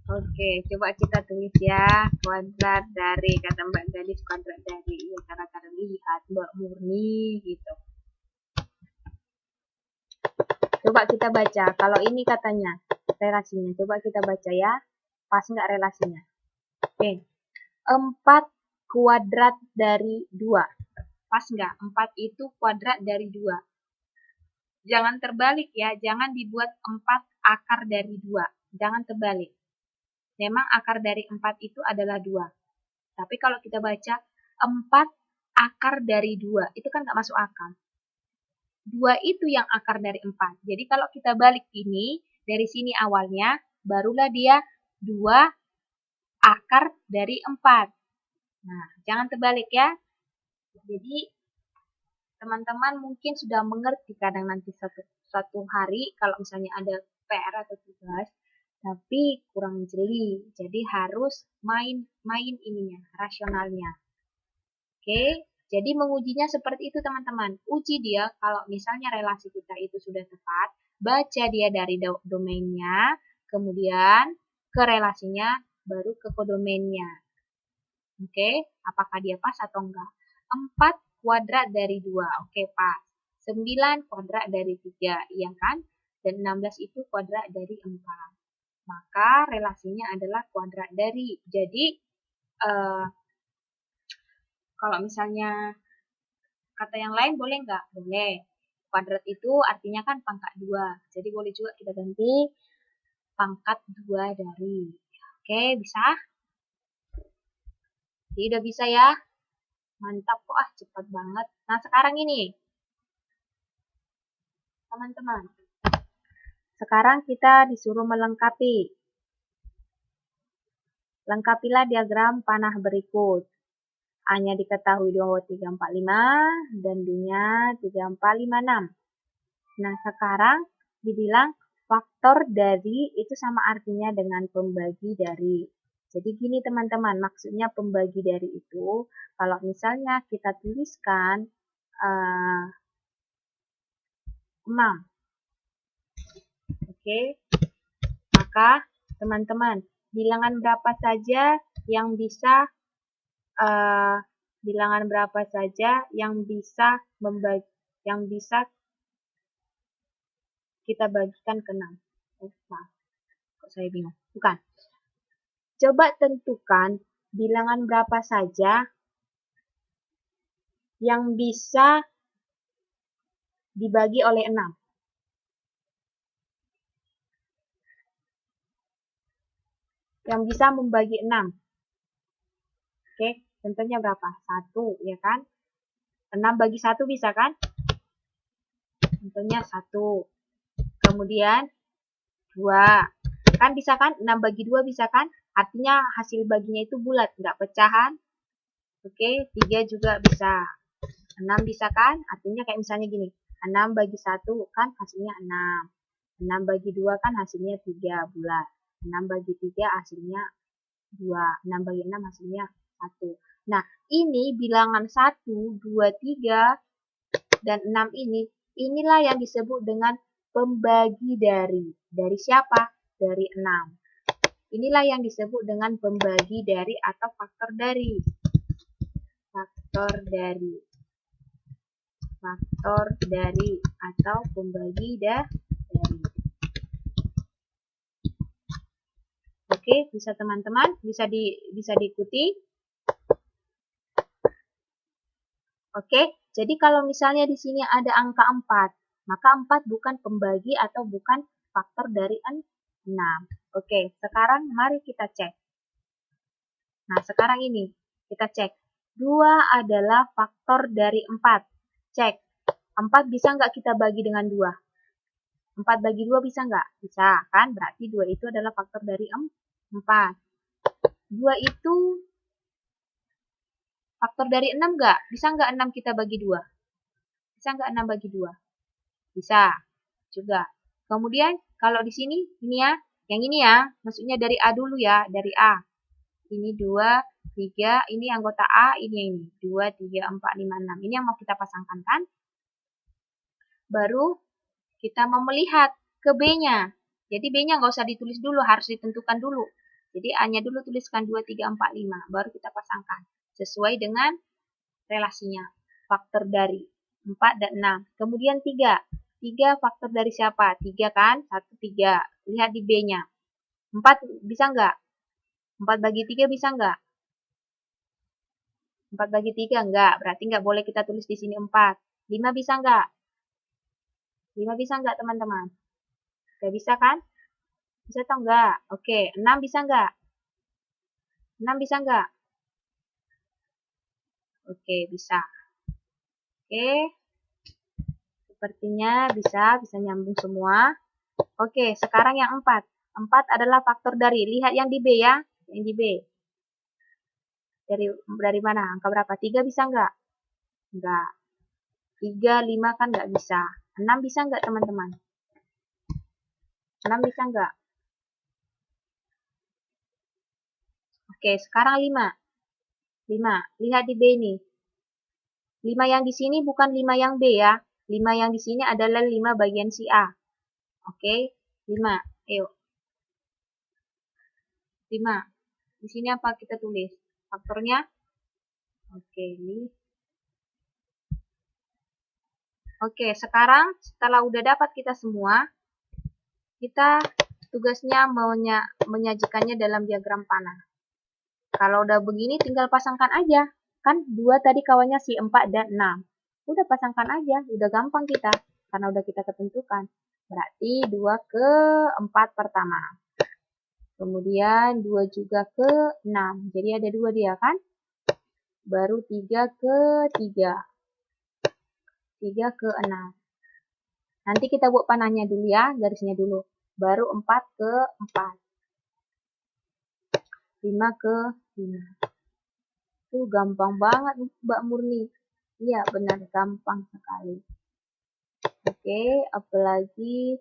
Oke, coba kita tulis ya. Kuadrat dari, kata Mbak Gadis, kuadrat dari. Ya, cara terlihat Mbak Murni gitu. Coba kita baca. Kalau ini katanya relasinya. Coba kita baca ya. Pas nggak relasinya? Oke. 4 kuadrat dari 2. Pas nggak? 4 itu kuadrat dari 2. Jangan terbalik ya. Jangan dibuat 4 akar dari 2. Jangan terbalik. Memang akar dari 4 itu adalah 2. Tapi kalau kita baca 4 akar dari 2. Itu kan nggak masuk akal. 2 itu yang akar dari 4. Jadi kalau kita balik ini, dari sini awalnya, barulah dia 2 akar dari 4. Nah, jangan terbalik ya. Jadi, teman-teman mungkin sudah mengerti kadang nanti suatu hari kalau misalnya ada PR atau tugas, tapi kurang jeli. Jadi harus main ininya, rasionalnya. Oke, jadi mengujinya seperti itu teman-teman. Uji dia kalau misalnya relasi kita itu sudah tepat, baca dia dari domainnya, kemudian ke relasinya, baru ke kodomainnya. Oke, apakah dia pas atau enggak? 4 kuadrat dari 2, oke pas. 9 kuadrat dari 3, iya kan? Dan 16 itu kuadrat dari 4. Maka relasinya adalah kuadrat dari. Jadi, kalau misalnya kata yang lain boleh nggak? Boleh. Kuadrat itu artinya kan pangkat 2. Jadi boleh juga kita ganti pangkat 2 dari. Oke, bisa? Jadi udah bisa ya? Mantap kok, cepat banget. Nah, sekarang ini, teman-teman. Sekarang kita disuruh melengkapi. Lengkapilah diagram panah berikut. A-nya diketahui 2, 3, 4, 5, dan B-nya 3, 4, 5, 6. Nah, sekarang dibilang faktor dari itu sama artinya dengan pembagi dari. Jadi gini teman-teman, maksudnya pembagi dari itu, kalau misalnya kita tuliskan 6. Oke, maka teman-teman, bilangan berapa saja yang bisa kita bagikan ke 6. Maaf, kok saya bingung. Bukan. Coba tentukan bilangan berapa saja yang bisa dibagi oleh 6. Yang bisa membagi 6. Oke, contohnya berapa? 1, ya kan? 6 bagi 1 bisa kan? Contohnya 1. Kemudian 2. Kan bisa kan? 6 bagi 2 bisa kan? Artinya hasil baginya itu bulat, nggak pecahan. Oke, 3 juga bisa. 6 bisa kan? Artinya kayak misalnya gini. 6 bagi 1 kan hasilnya 6. 6 bagi 2 kan hasilnya 3 bulat. 6 bagi 3 hasilnya 2. 6 bagi 6 hasilnya 1. Nah, ini bilangan 1, 2, 3, dan 6 ini. Inilah yang disebut dengan pembagi dari. Dari siapa? Dari 6. Inilah yang disebut dengan pembagi dari atau faktor dari. Faktor dari. Faktor dari atau pembagi dari. Oke, bisa teman-teman, bisa diikuti. Oke, jadi kalau misalnya di sini ada angka 4, maka 4 bukan pembagi atau bukan faktor dari 6. Oke, sekarang mari kita cek. Nah, sekarang ini kita cek. 2 adalah faktor dari 4. Cek. 4 bisa nggak kita bagi dengan 2? 4 bagi 2 bisa nggak? Bisa, kan? Berarti 2 itu adalah faktor dari 4. 2 itu faktor dari 6 nggak? Bisa nggak 6 kita bagi 2? Bisa nggak 6 bagi 2? Bisa juga. Kemudian kalau di sini, ini ya, yang ini ya, maksudnya dari A dulu ya, dari A. Ini 2, 3, ini anggota A, ini 2, 3, 4, 5, 6. Ini yang mau kita pasangkan kan? Baru kita mau melihat ke B-nya. Jadi B-nya nggak usah ditulis dulu, harus ditentukan dulu. Jadi A-nya dulu tuliskan 2, 3, 4, 5. Baru kita pasangkan. Sesuai dengan relasinya. Faktor dari 4 dan 6. Kemudian 3. 3 faktor dari siapa? 3 kan? 1, 3. Lihat di B-nya. 4 bisa nggak? 4 bagi 3 bisa nggak? 4 bagi 3 nggak. Berarti nggak boleh kita tulis di sini 4. 5 bisa nggak? 5 bisa nggak teman-teman? Nggak bisa kan? Bisa atau nggak? Oke. 6 bisa nggak? 6 bisa nggak? Oke, bisa. Oke. Sepertinya bisa nyambung semua. Oke, sekarang yang 4. 4 adalah faktor dari. Lihat yang di B ya. Yang di B. Dari mana? Angka berapa? 3 bisa nggak? Nggak. 3, 5 kan nggak bisa. 6 bisa nggak teman-teman? 6 bisa nggak? Oke, sekarang 5. 5. Lihat di B ini. 5 yang di sini bukan 5 yang B ya. 5 yang di sini adalah 5 bagian si A. Oke, 5. Ayo. 5. Di sini apa kita tulis? Faktornya? Oke, ini. Oke, sekarang setelah udah dapat kita semua, kita tugasnya menyajikannya dalam diagram panah. Kalau udah begini tinggal pasangkan aja. Kan 2 tadi kawannya si 4 dan 6. Udah pasangkan aja, udah gampang kita. Karena udah kita ketentukan. Berarti 2 ke 4 pertama. Kemudian 2 juga ke 6. Jadi ada 2 dia kan? Baru 3 ke 3. 3 ke 6. Nanti kita buat panahnya dulu ya, garisnya dulu. Baru 4 ke 4. 5 ke 5. Gampang banget Mbak Murni. Iya, benar, gampang sekali. Oke, apalagi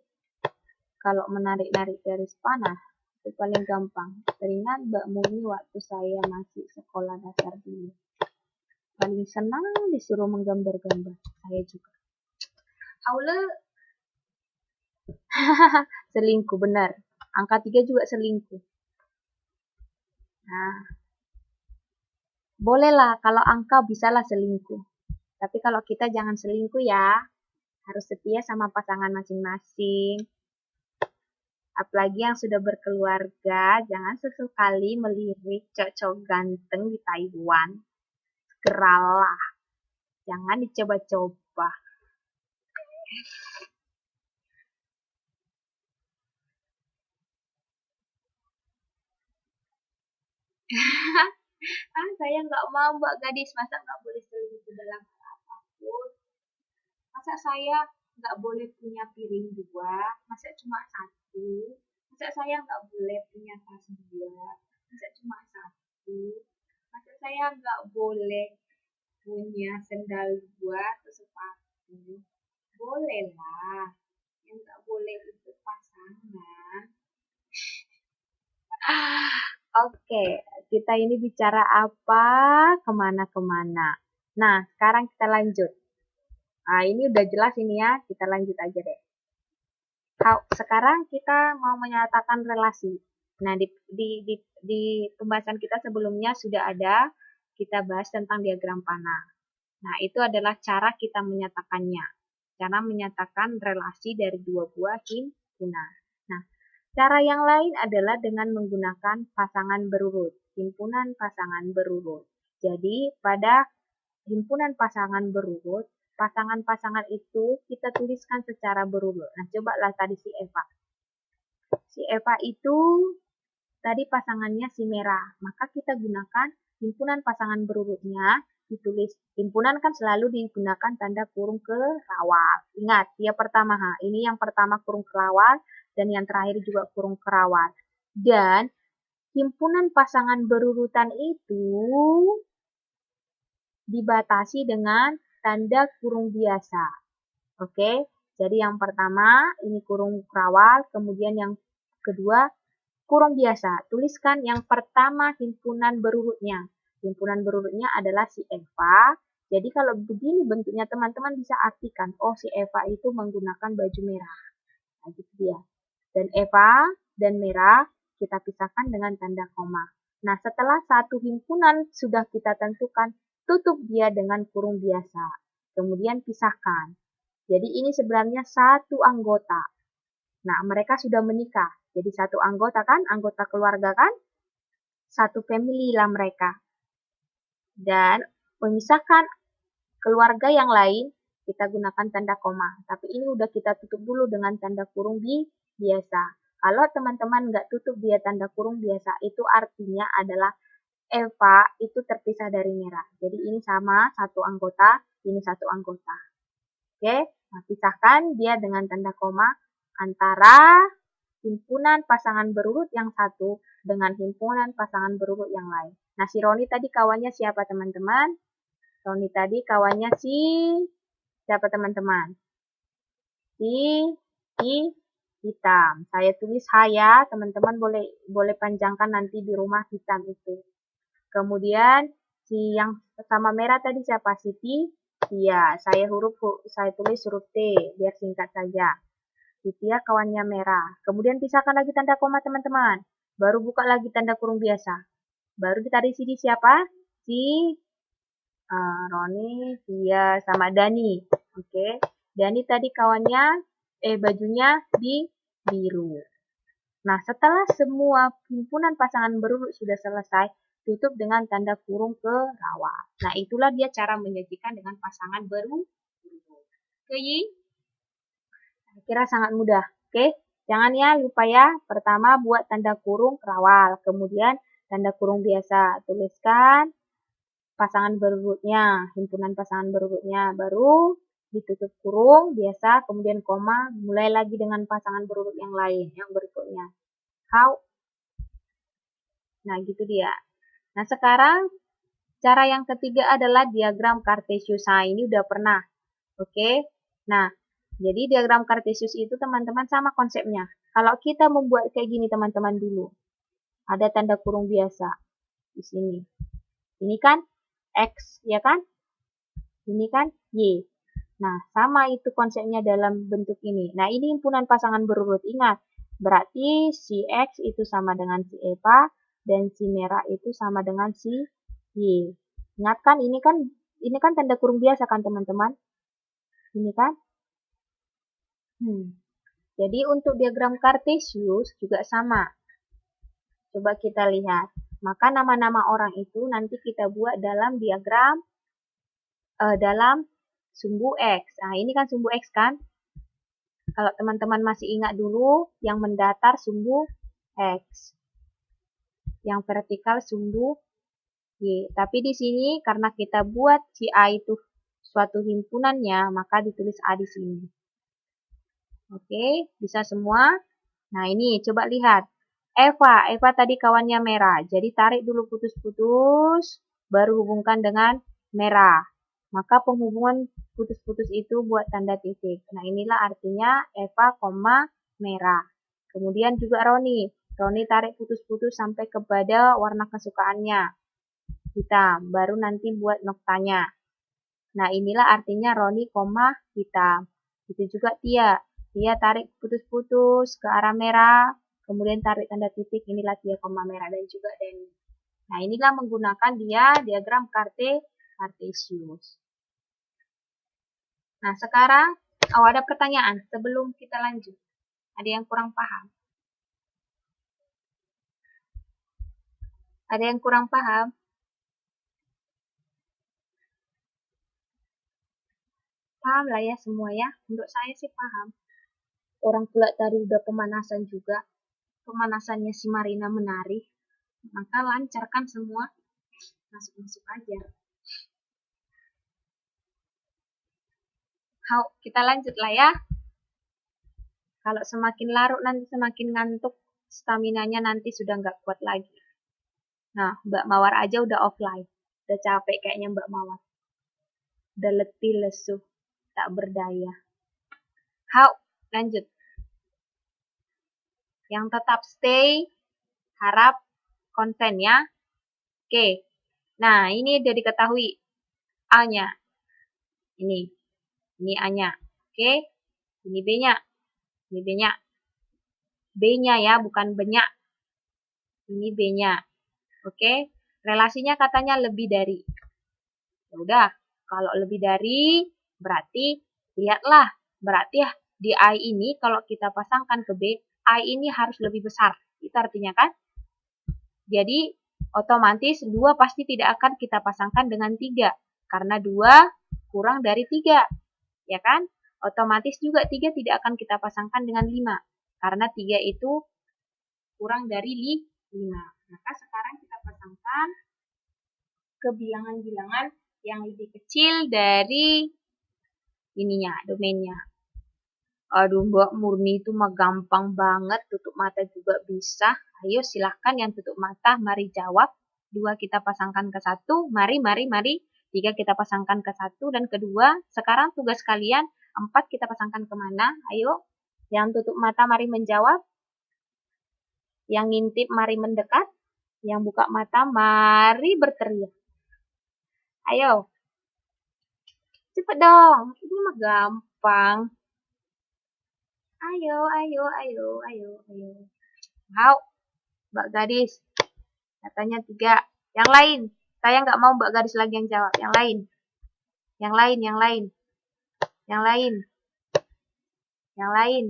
kalau menarik-narik garis panah, itu paling gampang. Teringat Mbak Murni waktu saya masih sekolah dasar dulu. Paling senang disuruh menggambar-gambar. Saya juga. Aula selingkuh, benar. Angka 3 juga selingkuh. Nah, bolehlah kalau angka bisalah selingkuh. Tapi kalau kita jangan selingkuh ya. Harus setia sama pasangan masing-masing. Apalagi yang sudah berkeluarga, jangan sesekali melirik cowok ganteng di Taiwan. Geralah. Jangan dicoba-coba. Saya nggak mau Mbak Gadis, masa nggak boleh selingkuh dalam hal apapun. Masa saya nggak boleh punya piring 2, masa cuma 1. Masa saya nggak boleh punya tas 2, masa cuma 1. Masa saya nggak boleh punya sendal 2 atau sepatu. Boleh lah. Yang nggak boleh itu pasangan. Oke, kita ini bicara apa, kemana-kemana. Nah, sekarang kita lanjut. Nah, ini udah jelas ini ya, kita lanjut aja deh. Sekarang kita mau menyatakan relasi. Nah, di pembahasan kita sebelumnya sudah ada, kita bahas tentang diagram panah. Nah, itu adalah cara kita menyatakannya. Cara menyatakan relasi dari dua buah himpunan. Nah, cara yang lain adalah dengan menggunakan pasangan berurut, himpunan pasangan berurut. Jadi, pada himpunan pasangan berurut, pasangan-pasangan itu kita tuliskan secara berurut. Nah, cobalah tadi si Eva. Si Eva itu tadi pasangannya si merah, maka kita gunakan himpunan pasangan berurutnya, ditulis. Himpunan kan selalu digunakan tanda kurung kerawal. Ingat, dia pertama, ini yang pertama kurung kerawal, dan yang terakhir juga kurung kerawal. Dan himpunan pasangan berurutan itu dibatasi dengan tanda kurung biasa. Oke, jadi yang pertama ini kurung kerawal, kemudian yang kedua kurung biasa. Tuliskan yang pertama himpunan berurutnya. Himpunan berurutnya adalah si Eva. Jadi kalau begini bentuknya teman-teman bisa artikan, oh si Eva itu menggunakan baju merah. Nah, gitu dia. Dan Eva dan merah kita pisahkan dengan tanda koma. Nah, setelah satu himpunan sudah kita tentukan, tutup dia dengan kurung biasa. Kemudian pisahkan. Jadi ini sebenarnya satu anggota. Nah, mereka sudah menikah. Jadi satu anggota kan, anggota keluarga kan, satu family lah mereka. Dan memisahkan keluarga yang lain, kita gunakan tanda koma. Tapi ini udah kita tutup dulu dengan tanda kurung biasa. Kalau teman-teman nggak tutup dia tanda kurung biasa, itu artinya adalah Eva itu terpisah dari merah. Jadi ini sama satu anggota, ini satu anggota. Oke, nah pisahkan dia dengan tanda koma antara himpunan pasangan berurut yang satu dengan himpunan pasangan berurut yang lain. Nah, si Roni tadi kawannya siapa teman-teman? Roni tadi kawannya siapa teman-teman? Si hitam. Saya tulis H ya, teman-teman boleh panjangkan nanti di rumah hitam itu. Kemudian si yang sama merah tadi siapa? Si Tia. Saya tulis huruf T biar singkat saja. Si Tia kawannya merah. Kemudian pisahkan lagi tanda koma teman-teman. Baru buka lagi tanda kurung biasa. Baru ditarik sini siapa? Si Roni, Tia, sama Dani. Oke. Dani tadi kawannya, bajunya di biru. Nah, setelah semua himpunan pasangan berurut sudah selesai, tutup dengan tanda kurung ke rawa. Nah, itulah dia cara menyajikan dengan pasangan berurut. Oke, saya kira sangat mudah. Oke, jangan ya lupa ya. Pertama buat tanda kurung kerawal, kemudian tanda kurung biasa. Tuliskan pasangan berurutnya, himpunan pasangan berurutnya, baru ditutup kurung biasa, kemudian koma, mulai lagi dengan pasangan berurut yang lain, yang berikutnya. How? Nah, gitu dia. Nah, sekarang cara yang ketiga adalah diagram Cartesius. Nah, ini udah pernah. Oke. Nah, jadi diagram Cartesius itu teman-teman sama konsepnya. Kalau kita membuat kayak gini teman-teman dulu. Ada tanda kurung biasa di sini. Ini kan X, ya kan? Ini kan Y. Nah, sama itu konsepnya dalam bentuk ini. Nah, ini himpunan pasangan berurut. Ingat, berarti si X itu sama dengan si Eva, dan si merah itu sama dengan si Y. Ingat kan, ini kan tanda kurung biasa kan, teman-teman? Ini kan? Jadi, untuk diagram Cartesius juga sama. Coba kita lihat. Maka nama-nama orang itu nanti kita buat dalam diagram, dalam sumbu X. Nah, ini kan sumbu X kan? Kalau teman-teman masih ingat dulu, yang mendatar sumbu X. Yang vertikal sumbu Y. Tapi di sini karena kita buat si A itu suatu himpunannya, maka ditulis A di sini. Oke, bisa semua? Nah, ini coba lihat. Eva tadi kawannya merah. Jadi tarik dulu putus-putus, baru hubungkan dengan merah. Maka penghubungan putus-putus itu buat tanda titik. Nah, inilah artinya Eva, merah. Kemudian juga Roni. Roni tarik putus-putus sampai kepada warna kesukaannya. Hitam. Baru nanti buat noktanya. Nah, inilah artinya Roni, hitam. Itu juga Tia. Tia tarik putus-putus ke arah merah. Kemudian tarik tanda titik. Inilah Tia, merah. Dan juga Dani. Nah, inilah menggunakan diagram Cartesius. Nah, sekarang ada pertanyaan sebelum kita lanjut. Ada yang kurang paham? Ada yang kurang paham? Paham lah ya semua ya. Menurut saya sih paham. Orang pula tadi udah pemanasan juga. Pemanasannya si Marina menari. Maka lancarkan semua. Masuk-masuk aja. Kita lanjut lah ya. Kalau semakin larut nanti semakin ngantuk, staminanya nanti sudah nggak kuat lagi. Nah, Mbak Mawar aja udah offline. Udah capek kayaknya Mbak Mawar. Udah letih, lesu, tak berdaya. Lanjut. Yang tetap stay, harap konsen ya. Oke. Nah, ini udah diketahui. A-nya. Ini A-nya. Oke. Ini B-nya. Ini B-nya. B-nya ya, bukan banyak. Ini B-nya. Oke. Relasinya katanya lebih dari. Ya udah, kalau lebih dari berarti lihatlah. Berarti ya di I ini kalau kita pasangkan ke B, I ini harus lebih besar. Itu artinya kan? Jadi otomatis 2 pasti tidak akan kita pasangkan dengan 3. Karena 2 kurang dari 3. Ya kan? Otomatis juga 3 tidak akan kita pasangkan dengan 5. Karena 3 itu kurang dari 5. Maka sekarang kita pasangkan ke bilangan-bilangan yang lebih kecil dari ininya, domainnya. Aduh Mbak Murni itu mah gampang banget, tutup mata juga bisa. Ayo silahkan yang tutup mata, mari jawab. Dua kita pasangkan ke satu, mari. Tiga kita pasangkan ke satu dan kedua. Sekarang tugas kalian, empat kita pasangkan kemana? Ayo, yang tutup mata mari menjawab. Yang ngintip mari mendekat. Yang buka mata mari berteriak. Ayo, cepet dong. Ini mah gampang. Ayo. Mau, Mbak Gadis. Katanya tiga. Yang lain. Saya nggak mau Mbak Gadis lagi yang jawab. Yang lain. Yang lain.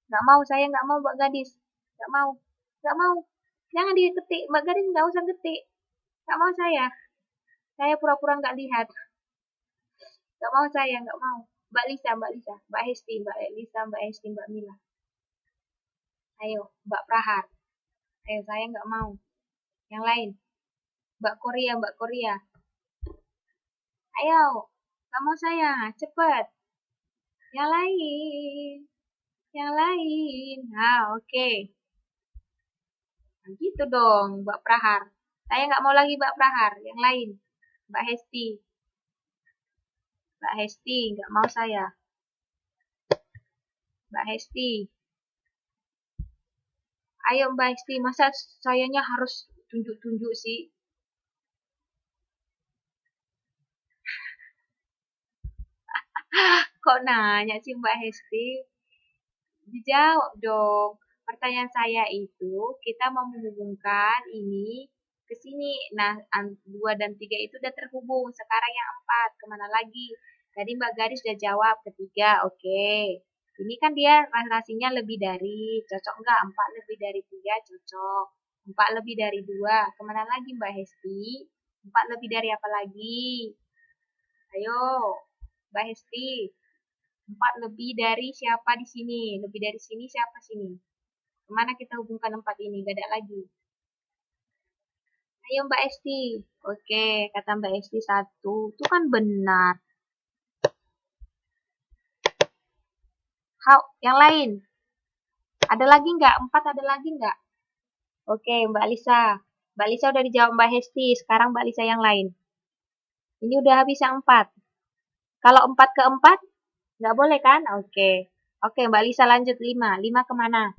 Nggak mau, saya nggak mau Mbak Gadis. Nggak mau. Jangan diketik. Mbak Gadis nggak usah ketik. Nggak mau saya. Saya pura-pura nggak lihat. Nggak mau saya, nggak mau. Mbak Lisa. Mbak Hesti, Mbak Hesti, Mbak Mila. Ayo, Mbak Prahar. Ayo, saya nggak mau. Yang lain. Mbak Korea. Ayo, nggak mau saya. Cepet. Yang lain. Nah, oke. Nah, gitu dong, Mbak Prahar. Saya nggak mau lagi Mbak Prahar. Yang lain. Mbak Hesti, nggak mau saya. Mbak Hesti. Ayo Mbak Hesti, masa sayanya harus tunjuk-tunjuk sih? Kok nanya sih Mbak Hesti? Dijawab dong. Pertanyaan saya itu, kita mau menghubungkan ini ke sini. Nah, 2 dan 3 itu udah terhubung. Sekarang yang 4, kemana lagi? Tadi Mbak Garis udah jawab ketiga, oke. Ini kan dia relasinya lebih dari, cocok nggak? 4 lebih dari 3, cocok. 4 lebih dari 2, kemana lagi Mbak Hesti? 4 lebih dari apa lagi? Ayo, Mbak Hesti. 4 lebih dari siapa di sini? Lebih dari sini siapa sini? Kemana kita hubungkan 4 ini? Gak ada lagi. Ayo Mbak Esti. Oke, kata Mbak Esti 1. Itu kan benar. Yang lain? Ada lagi nggak? 4 ada lagi nggak? Oke, Mbak Lisa. Mbak Lisa udah dijawab Mbak Hesti. Sekarang Mbak Lisa yang lain. Ini udah habis yang 4. Kalau 4 ke 4, nggak boleh kan? Oke. Oke, Mbak Lisa lanjut 5. 5 kemana?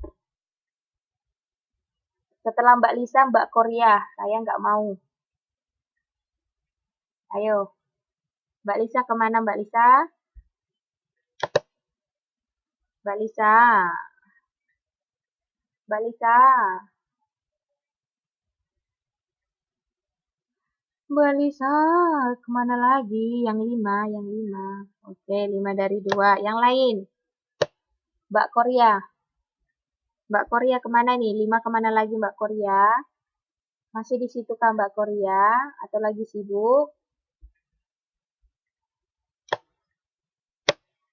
Setelah Mbak Lisa, Mbak Korea. Saya nggak mau. Ayo. Mbak Lisa kemana Mbak Lisa? Mbak Lisa. Mbak Lisa. Mbak Lisa, kemana lagi? Yang 5. Oke, 5 dari 2. Yang lain? Mbak Korea. Mbak Korea kemana nih? 5 kemana lagi Mbak Korea? Masih di situ kah Mbak Korea? Atau lagi sibuk?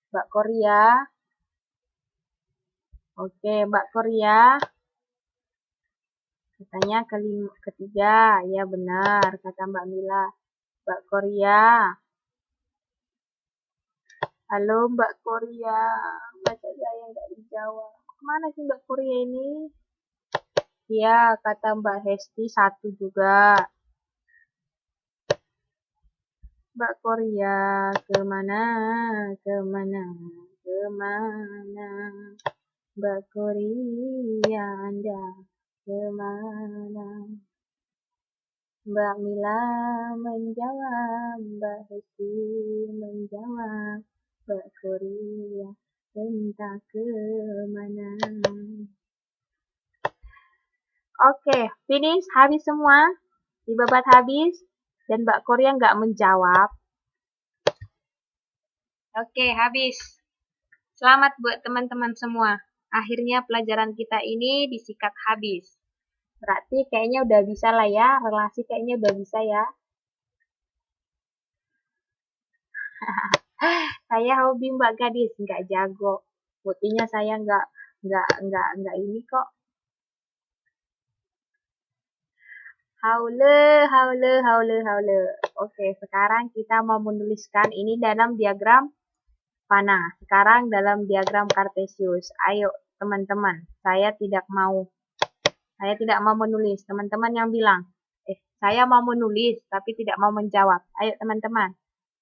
Mbak Korea. Oke, Mbak Korea. Katanya ketiga. Ya benar, kata Mbak Mila. Mbak Korea. Halo Mbak Korea. Masa saya nggak dijawab? Kemana sih Mbak Korea ini? Ya, kata Mbak Hesti 1 juga. Mbak Korea, kemana? Mbak Korea, Anda kemana? Mbak Mila menjawab, Mbak Hesti menjawab, Mbak Korea entah kemana. Oke, finish, habis semua, dibabat habis, dan Mbak Korea nggak menjawab. Oke, habis. Selamat buat teman-teman semua. Akhirnya pelajaran kita ini disikat habis. Berarti kayaknya udah bisa lah ya, relasi kayaknya udah bisa ya. Saya hobi Mbak Gadis, nggak jago. Buktinya saya nggak ini kok. Haule. Oke, sekarang kita mau menuliskan ini dalam diagram panah. Sekarang dalam diagram Kartesius. Ayo teman-teman, saya tidak mau menulis. Teman-teman yang bilang, saya mau menulis tapi tidak mau menjawab. Ayo teman-teman,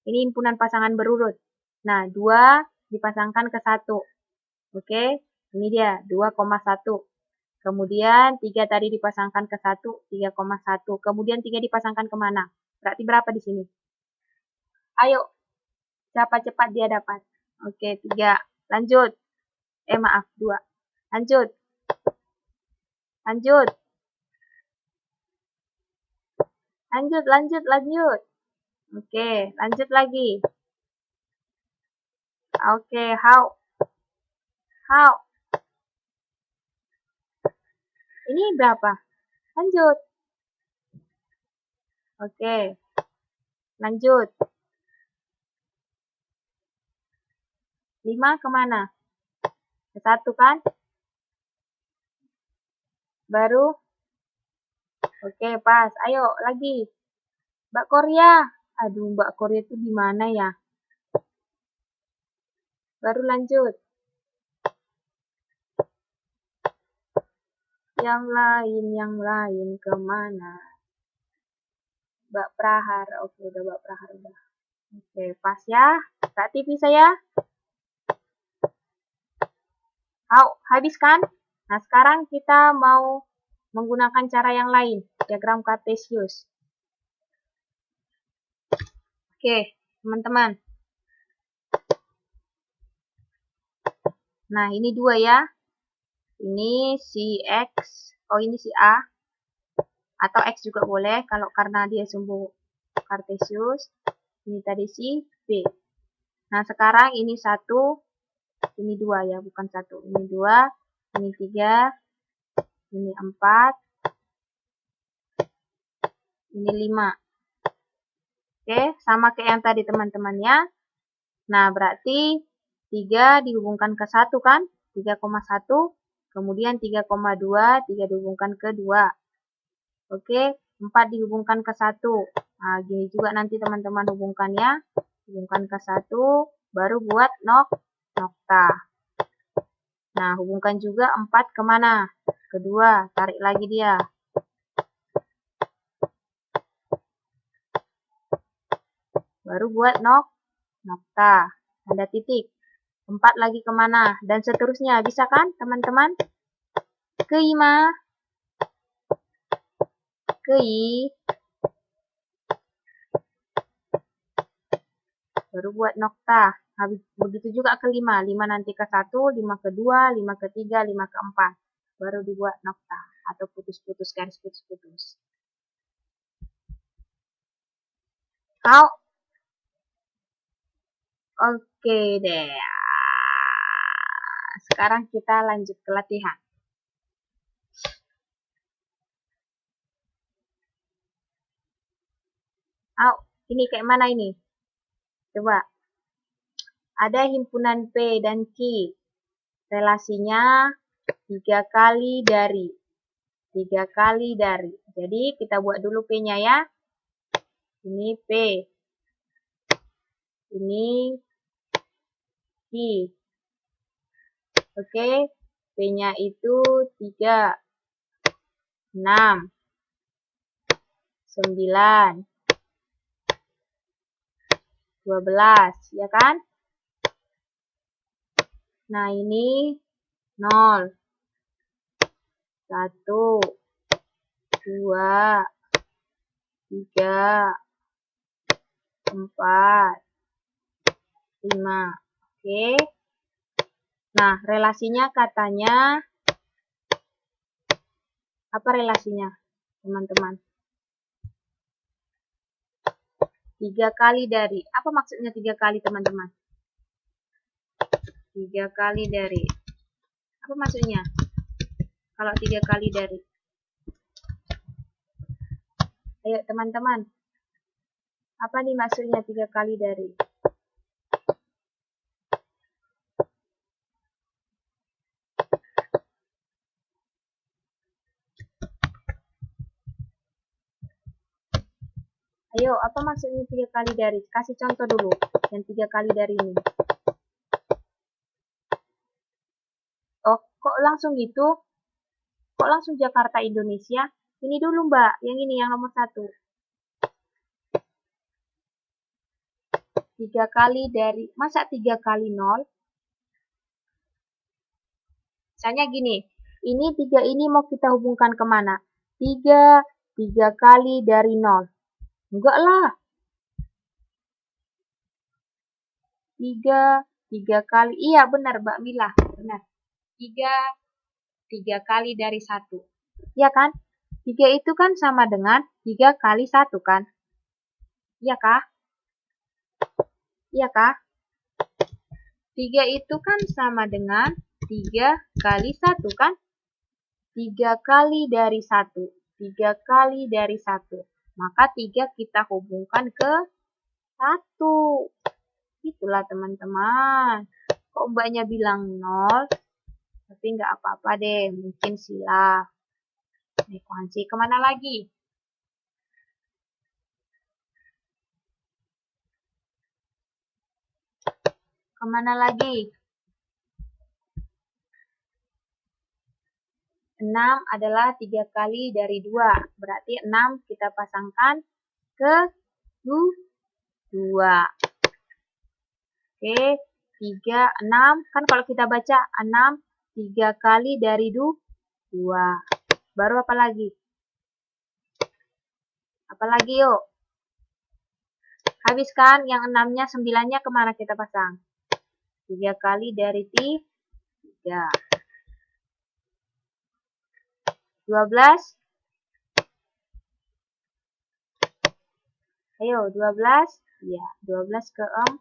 ini himpunan pasangan berurut. Nah, 2 dipasangkan ke 1. Oke, ini dia 2,1. Kemudian 3 tadi dipasangkan ke 1, 3,1. Kemudian 3 dipasangkan kemana? Berarti berapa di sini? Ayo, siapa cepat dia dapat. Oke, 3. Lanjut. Maaf, 2. Lanjut. Lanjut. Lanjut, lanjut, lanjut. Oke, lanjut lagi. Oke, how? Ini berapa? Lanjut. Oke. Lanjut. 5 kemana? Ke 1 kan? Baru? Oke, pas. Ayo, lagi. Mbak Korea. Aduh, Mbak Korea itu di mana ya? Baru lanjut. Yang lain kemana? Mbak Prahar. Oke, udah Mbak Prahar udah. Oke, pas ya. Berarti bisa ya? Habis kan? Nah, sekarang kita mau menggunakan cara yang lain. Diagram Kartesius. Oke, teman-teman. Nah, ini 2 ya. Ini si X. Oh, ini si A. Atau X juga boleh kalau karena dia sumbu Kartesius. Ini tadi si B. Nah, sekarang ini 1, ini 2 ya, bukan 1. Ini 2, ini 3, ini 4, ini 5. Oke, sama kayak yang tadi teman-teman ya. Nah, berarti 3 dihubungkan ke 1 kan? 3,1. Kemudian 3,2, 3 dihubungkan ke 2. Oke, 4 dihubungkan ke 1. Nah, gini juga nanti teman-teman hubungkan ya. Hubungkan ke 1, baru buat nokta. Nah, hubungkan juga 4 kemana? Ke 2, tarik lagi dia. Baru buat nokta. Tanda titik. 4 lagi kemana? Dan seterusnya. Bisa kan teman-teman? Ke 5. Ke I. Baru buat nokta. Habis, begitu juga ke 5. 5 nanti ke 1, 5 ke 2, 5 ke 3, 5 ke 4. Baru dibuat nokta. Atau putus-putus, garis putus-putus. Oke deh. Sekarang kita lanjut ke latihan. Ini kayak mana ini? Coba. Ada himpunan P dan Q. Relasinya 3 kali dari. 3 kali dari. Jadi kita buat dulu P-nya ya. Ini P. Ini Q. Oke. P-nya itu 3, 6, 9, 12, ya kan? Nah, ini 0, 1, 2, 3, 4, 5. Oke. Nah, relasinya katanya, apa relasinya, teman-teman? 3 kali dari. Apa maksudnya 3 kali, teman-teman? 3 kali dari. Apa maksudnya? Kalau 3 kali dari. Ayo, teman-teman. Apa nih maksudnya 3 kali dari? Ayo, apa maksudnya 3 kali dari? Kasih contoh dulu. Yang 3 kali dari ini. Kok langsung gitu? Kok langsung Jakarta Indonesia? Ini dulu Mbak, yang ini yang nomor 1. 3 kali dari, masa 3 kali 0? Misalnya gini, ini 3 ini mau kita hubungkan kemana? 3 kali dari 0. Enggak lah. 3 kali, iya benar Mbak Mila, benar. 3 kali dari 1. Iya kan? 3 itu kan sama dengan 3 kali 1 kan? Iya kah? Iya kah? 3 itu kan sama dengan 3 kali 1 kan? 3 kali dari 1. 3 kali dari 1. Maka 3 kita hubungkan ke 1. Itulah teman-teman. Kok mbaknya bilang 0? Tapi nggak apa-apa deh, mungkin silap. Frekuensi kemana lagi? Kemana lagi? 6 adalah 3 kali dari 2. Berarti 6 kita pasangkan ke 2. Oke, 3, 6. Kan kalau kita baca 6, 3 kali dari 2. Baru apa lagi? Apa lagi yuk? Habis kan yang 6-nya, 9-nya kemana kita pasang? 3 kali dari 3. 12. Ayo, 12. Ya, 12 ke 4.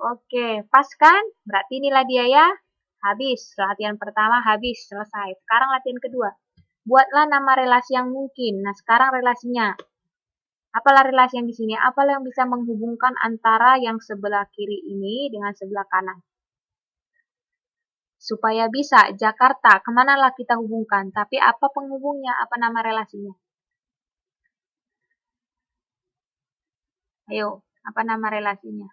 Oke, pas kan? Berarti inilah dia ya. Habis. Latihan pertama habis, selesai. Sekarang latihan kedua. Buatlah nama relasi yang mungkin. Nah, sekarang relasinya. Apalah relasi yang di sini? Apalah yang bisa menghubungkan antara yang sebelah kiri ini dengan sebelah kanan? Supaya bisa, Jakarta, kemanalah kita hubungkan? Tapi apa penghubungnya? Apa nama relasinya? Ayo, apa nama relasinya?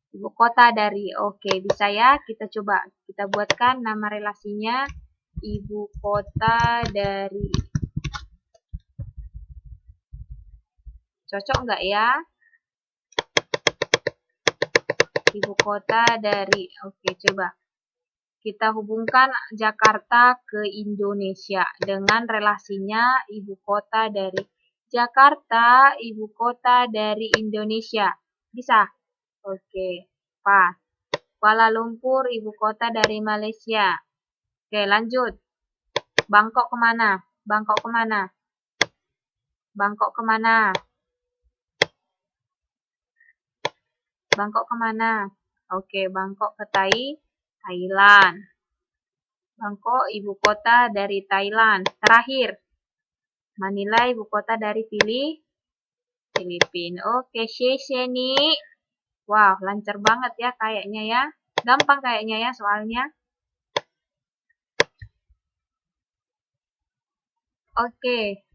Ibu kota dari, oke, bisa ya? Kita coba, kita buatkan nama relasinya. Ibu kota dari. Cocok nggak ya? Ibu kota dari, oke, coba. Kita hubungkan Jakarta ke Indonesia dengan relasinya ibu kota dari Jakarta, ibu kota dari Indonesia. Bisa? Oke, pas. Kuala Lumpur, ibu kota dari Malaysia. Oke, lanjut. Bangkok kemana? Bangkok kemana? Bangkok kemana? Bangkok kemana? Oke, Bangkok ke Thailand. Bangkok, ibu kota dari Thailand. Terakhir, Manila, ibu kota dari Filipina. Oke, Shesheni. Wow, lancar banget ya kayaknya ya. Gampang kayaknya ya soalnya. Oke.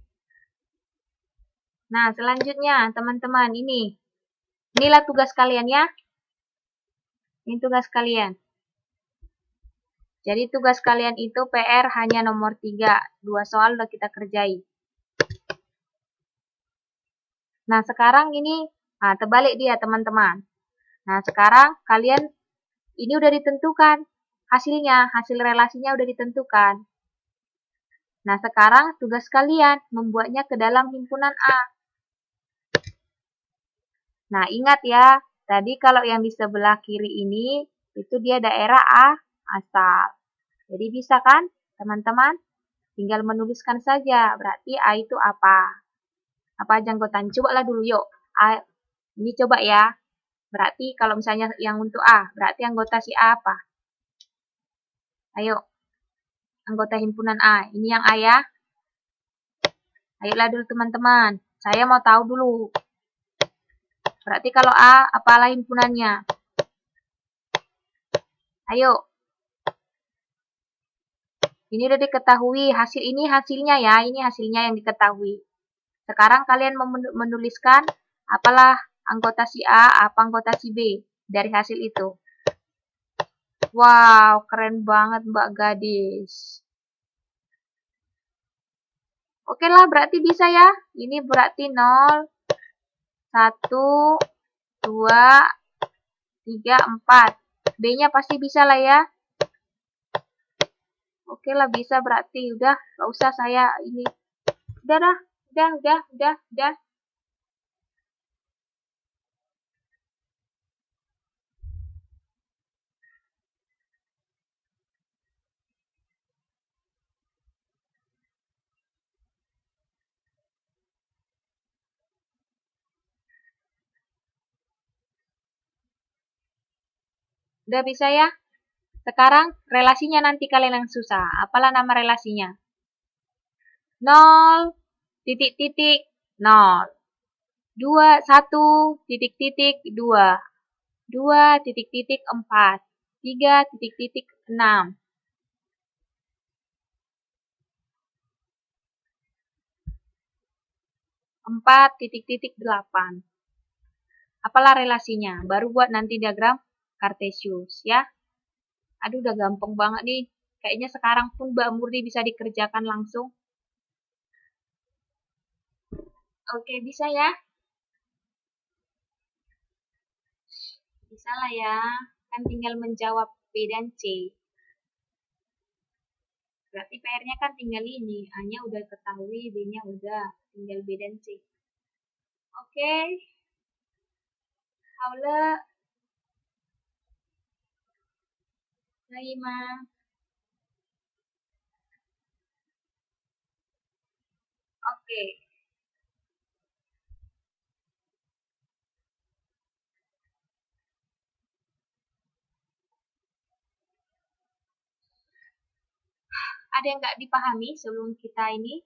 Nah, selanjutnya teman-teman ini. Inilah tugas kalian ya. Ini tugas kalian. Jadi tugas kalian itu PR hanya nomor 3. 2 soal udah kita kerjai. Nah, sekarang ini, nah, terbalik dia teman-teman. Nah, sekarang kalian, ini udah ditentukan. Hasilnya, hasil relasinya udah ditentukan. Nah, sekarang tugas kalian membuatnya ke dalam himpunan A. Nah, ingat ya, tadi kalau yang di sebelah kiri ini, itu dia daerah asal. Jadi bisa kan, teman-teman? Tinggal menuliskan saja, berarti A itu apa? Apa aja anggotanya? Coba lah dulu, yuk. A, ini coba ya. Berarti kalau misalnya yang untuk A, berarti anggota si A apa? Ayo, anggota himpunan A. Ini yang A ya. Ayolah dulu teman-teman. Saya mau tahu dulu. Berarti kalau A, apalah himpunannya? Ayo. Ini udah diketahui. Hasil ini hasilnya ya. Ini hasilnya yang diketahui. Sekarang kalian menuliskan apalah anggota si A, apa anggota si B dari hasil itu. Wow, keren banget Mbak Gadis. Oke lah, berarti bisa ya. Ini berarti 0, 1, 2, 3, 4. B-nya pasti bisa lah ya. Oke lah, bisa berarti. Udah, gak usah saya ini. Udah dah, udah. Udah bisa ya? Sekarang relasinya nanti kalian yang susah. Apalah nama relasinya? 0, titik titik, 0. 2, 1, titik titik, 2. 2, titik titik, 4. 3, titik titik, 6. 4, titik titik, 8. Apalah relasinya? Baru buat nanti diagram Cartesius ya. Aduh, udah gampang banget nih. Kayaknya sekarang pun Mbak Murni bisa dikerjakan langsung. Oke, bisa ya? Bisa lah ya. Kan tinggal menjawab B dan C. Berarti PR-nya kan tinggal ini. A-nya udah ketahui, B-nya udah. Tinggal B dan C. Oke. Haule. Naima. Oke. Ada yang nggak dipahami sebelum kita ini?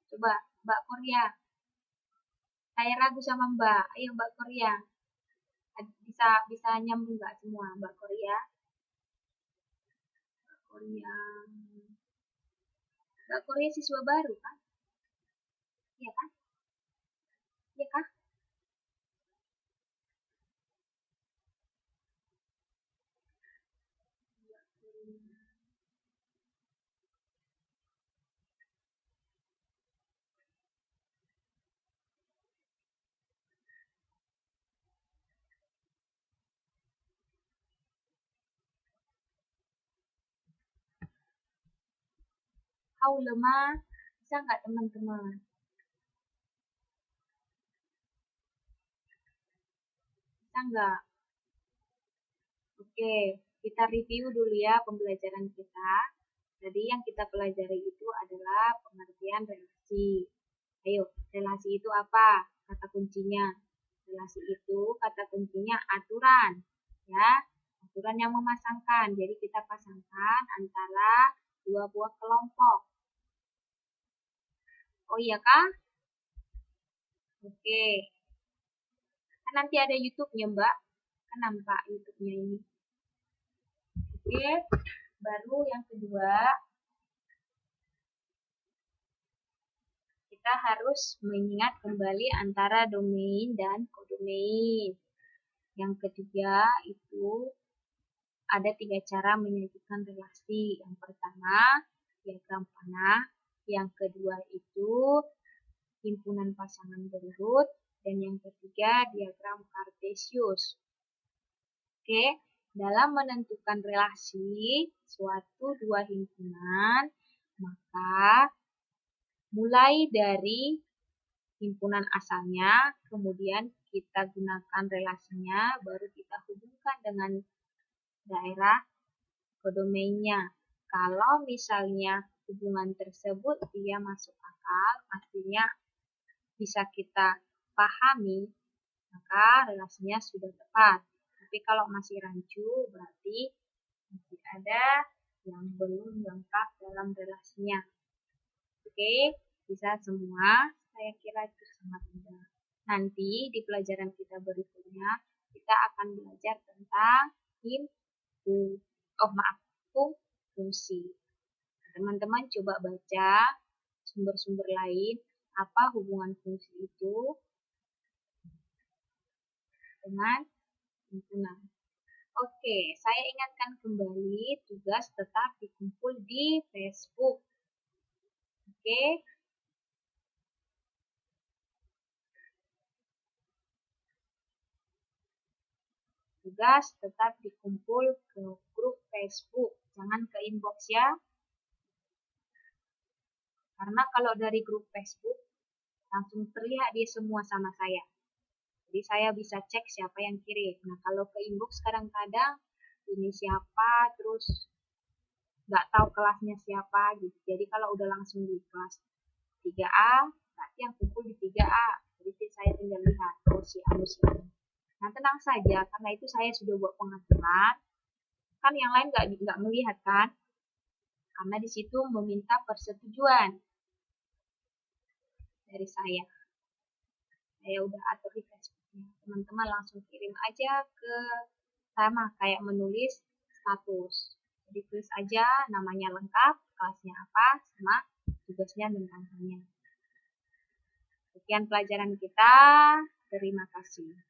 Coba, Mbak Korea. Saya ragu sama Mbak. Ayo Mbak Korea. Bisa nyambung nggak semua Mbak Korea? Mbak Korea. Mbak Korea siswa baru kan? Iya kan? Iya kan? Kau lemah. Bisa nggak teman-teman? Bisa nggak? Oke, kita review dulu ya pembelajaran kita. Jadi yang kita pelajari itu adalah pengertian relasi. Ayo, relasi itu apa? Kata kuncinya. Relasi itu kata kuncinya aturan. Ya, aturan yang memasangkan. Jadi kita pasangkan antara dua buah kelompok. Oh iya kah? Oke. Kan nanti ada YouTube-nya, Mbak. Kan nampak YouTube-nya ini. Oke. Baru yang kedua, kita harus mengingat kembali antara domain dan kodomain. Yang ketiga itu ada 3 cara menyajikan relasi. Yang pertama, diagram panah. Yang kedua itu himpunan pasangan berurut. Dan yang ketiga, diagram Cartesius. Oke, dalam menentukan relasi suatu dua himpunan, maka mulai dari himpunan asalnya, kemudian kita gunakan relasinya, baru kita hubungkan dengan daerah kodomainnya. Kalau misalnya hubungan tersebut dia masuk akal, artinya bisa kita pahami, maka relasinya sudah tepat. Tapi kalau masih rancu, berarti masih ada yang belum lengkap dalam relasinya. Oke, bisa semua. Saya kira itu sangat mudah. Nanti di pelajaran kita berikutnya, kita akan belajar tentang fungsi. Teman-teman coba baca sumber-sumber lain apa hubungan fungsi itu dengan himpunan. Oke, saya ingatkan kembali tugas tetap dikumpul di Facebook. Oke. Tugas tetap dikumpul ke grup Facebook, jangan ke inbox ya. Karena kalau dari grup Facebook, langsung terlihat dia semua sama saya. Jadi saya bisa cek siapa yang kirim. Nah kalau ke inbox kadang-kadang ini siapa, terus nggak tahu kelasnya siapa gitu. Jadi kalau udah langsung di kelas 3A, berarti yang kumpul di 3A. Jadi saya tinggal lihat, oh si anu si anu. Nah tenang saja, karena itu saya sudah buat pengaturan. Kan yang lain nggak melihat kan? Karena di situ meminta persetujuan dari saya. Saya udah atur di Facebooknya. Teman-teman langsung kirim aja ke sama kayak menulis status. Jadi tulis aja namanya lengkap, kelasnya apa, sama tugasnya dan tanggalnya. Sekian pelajaran kita. Terima kasih.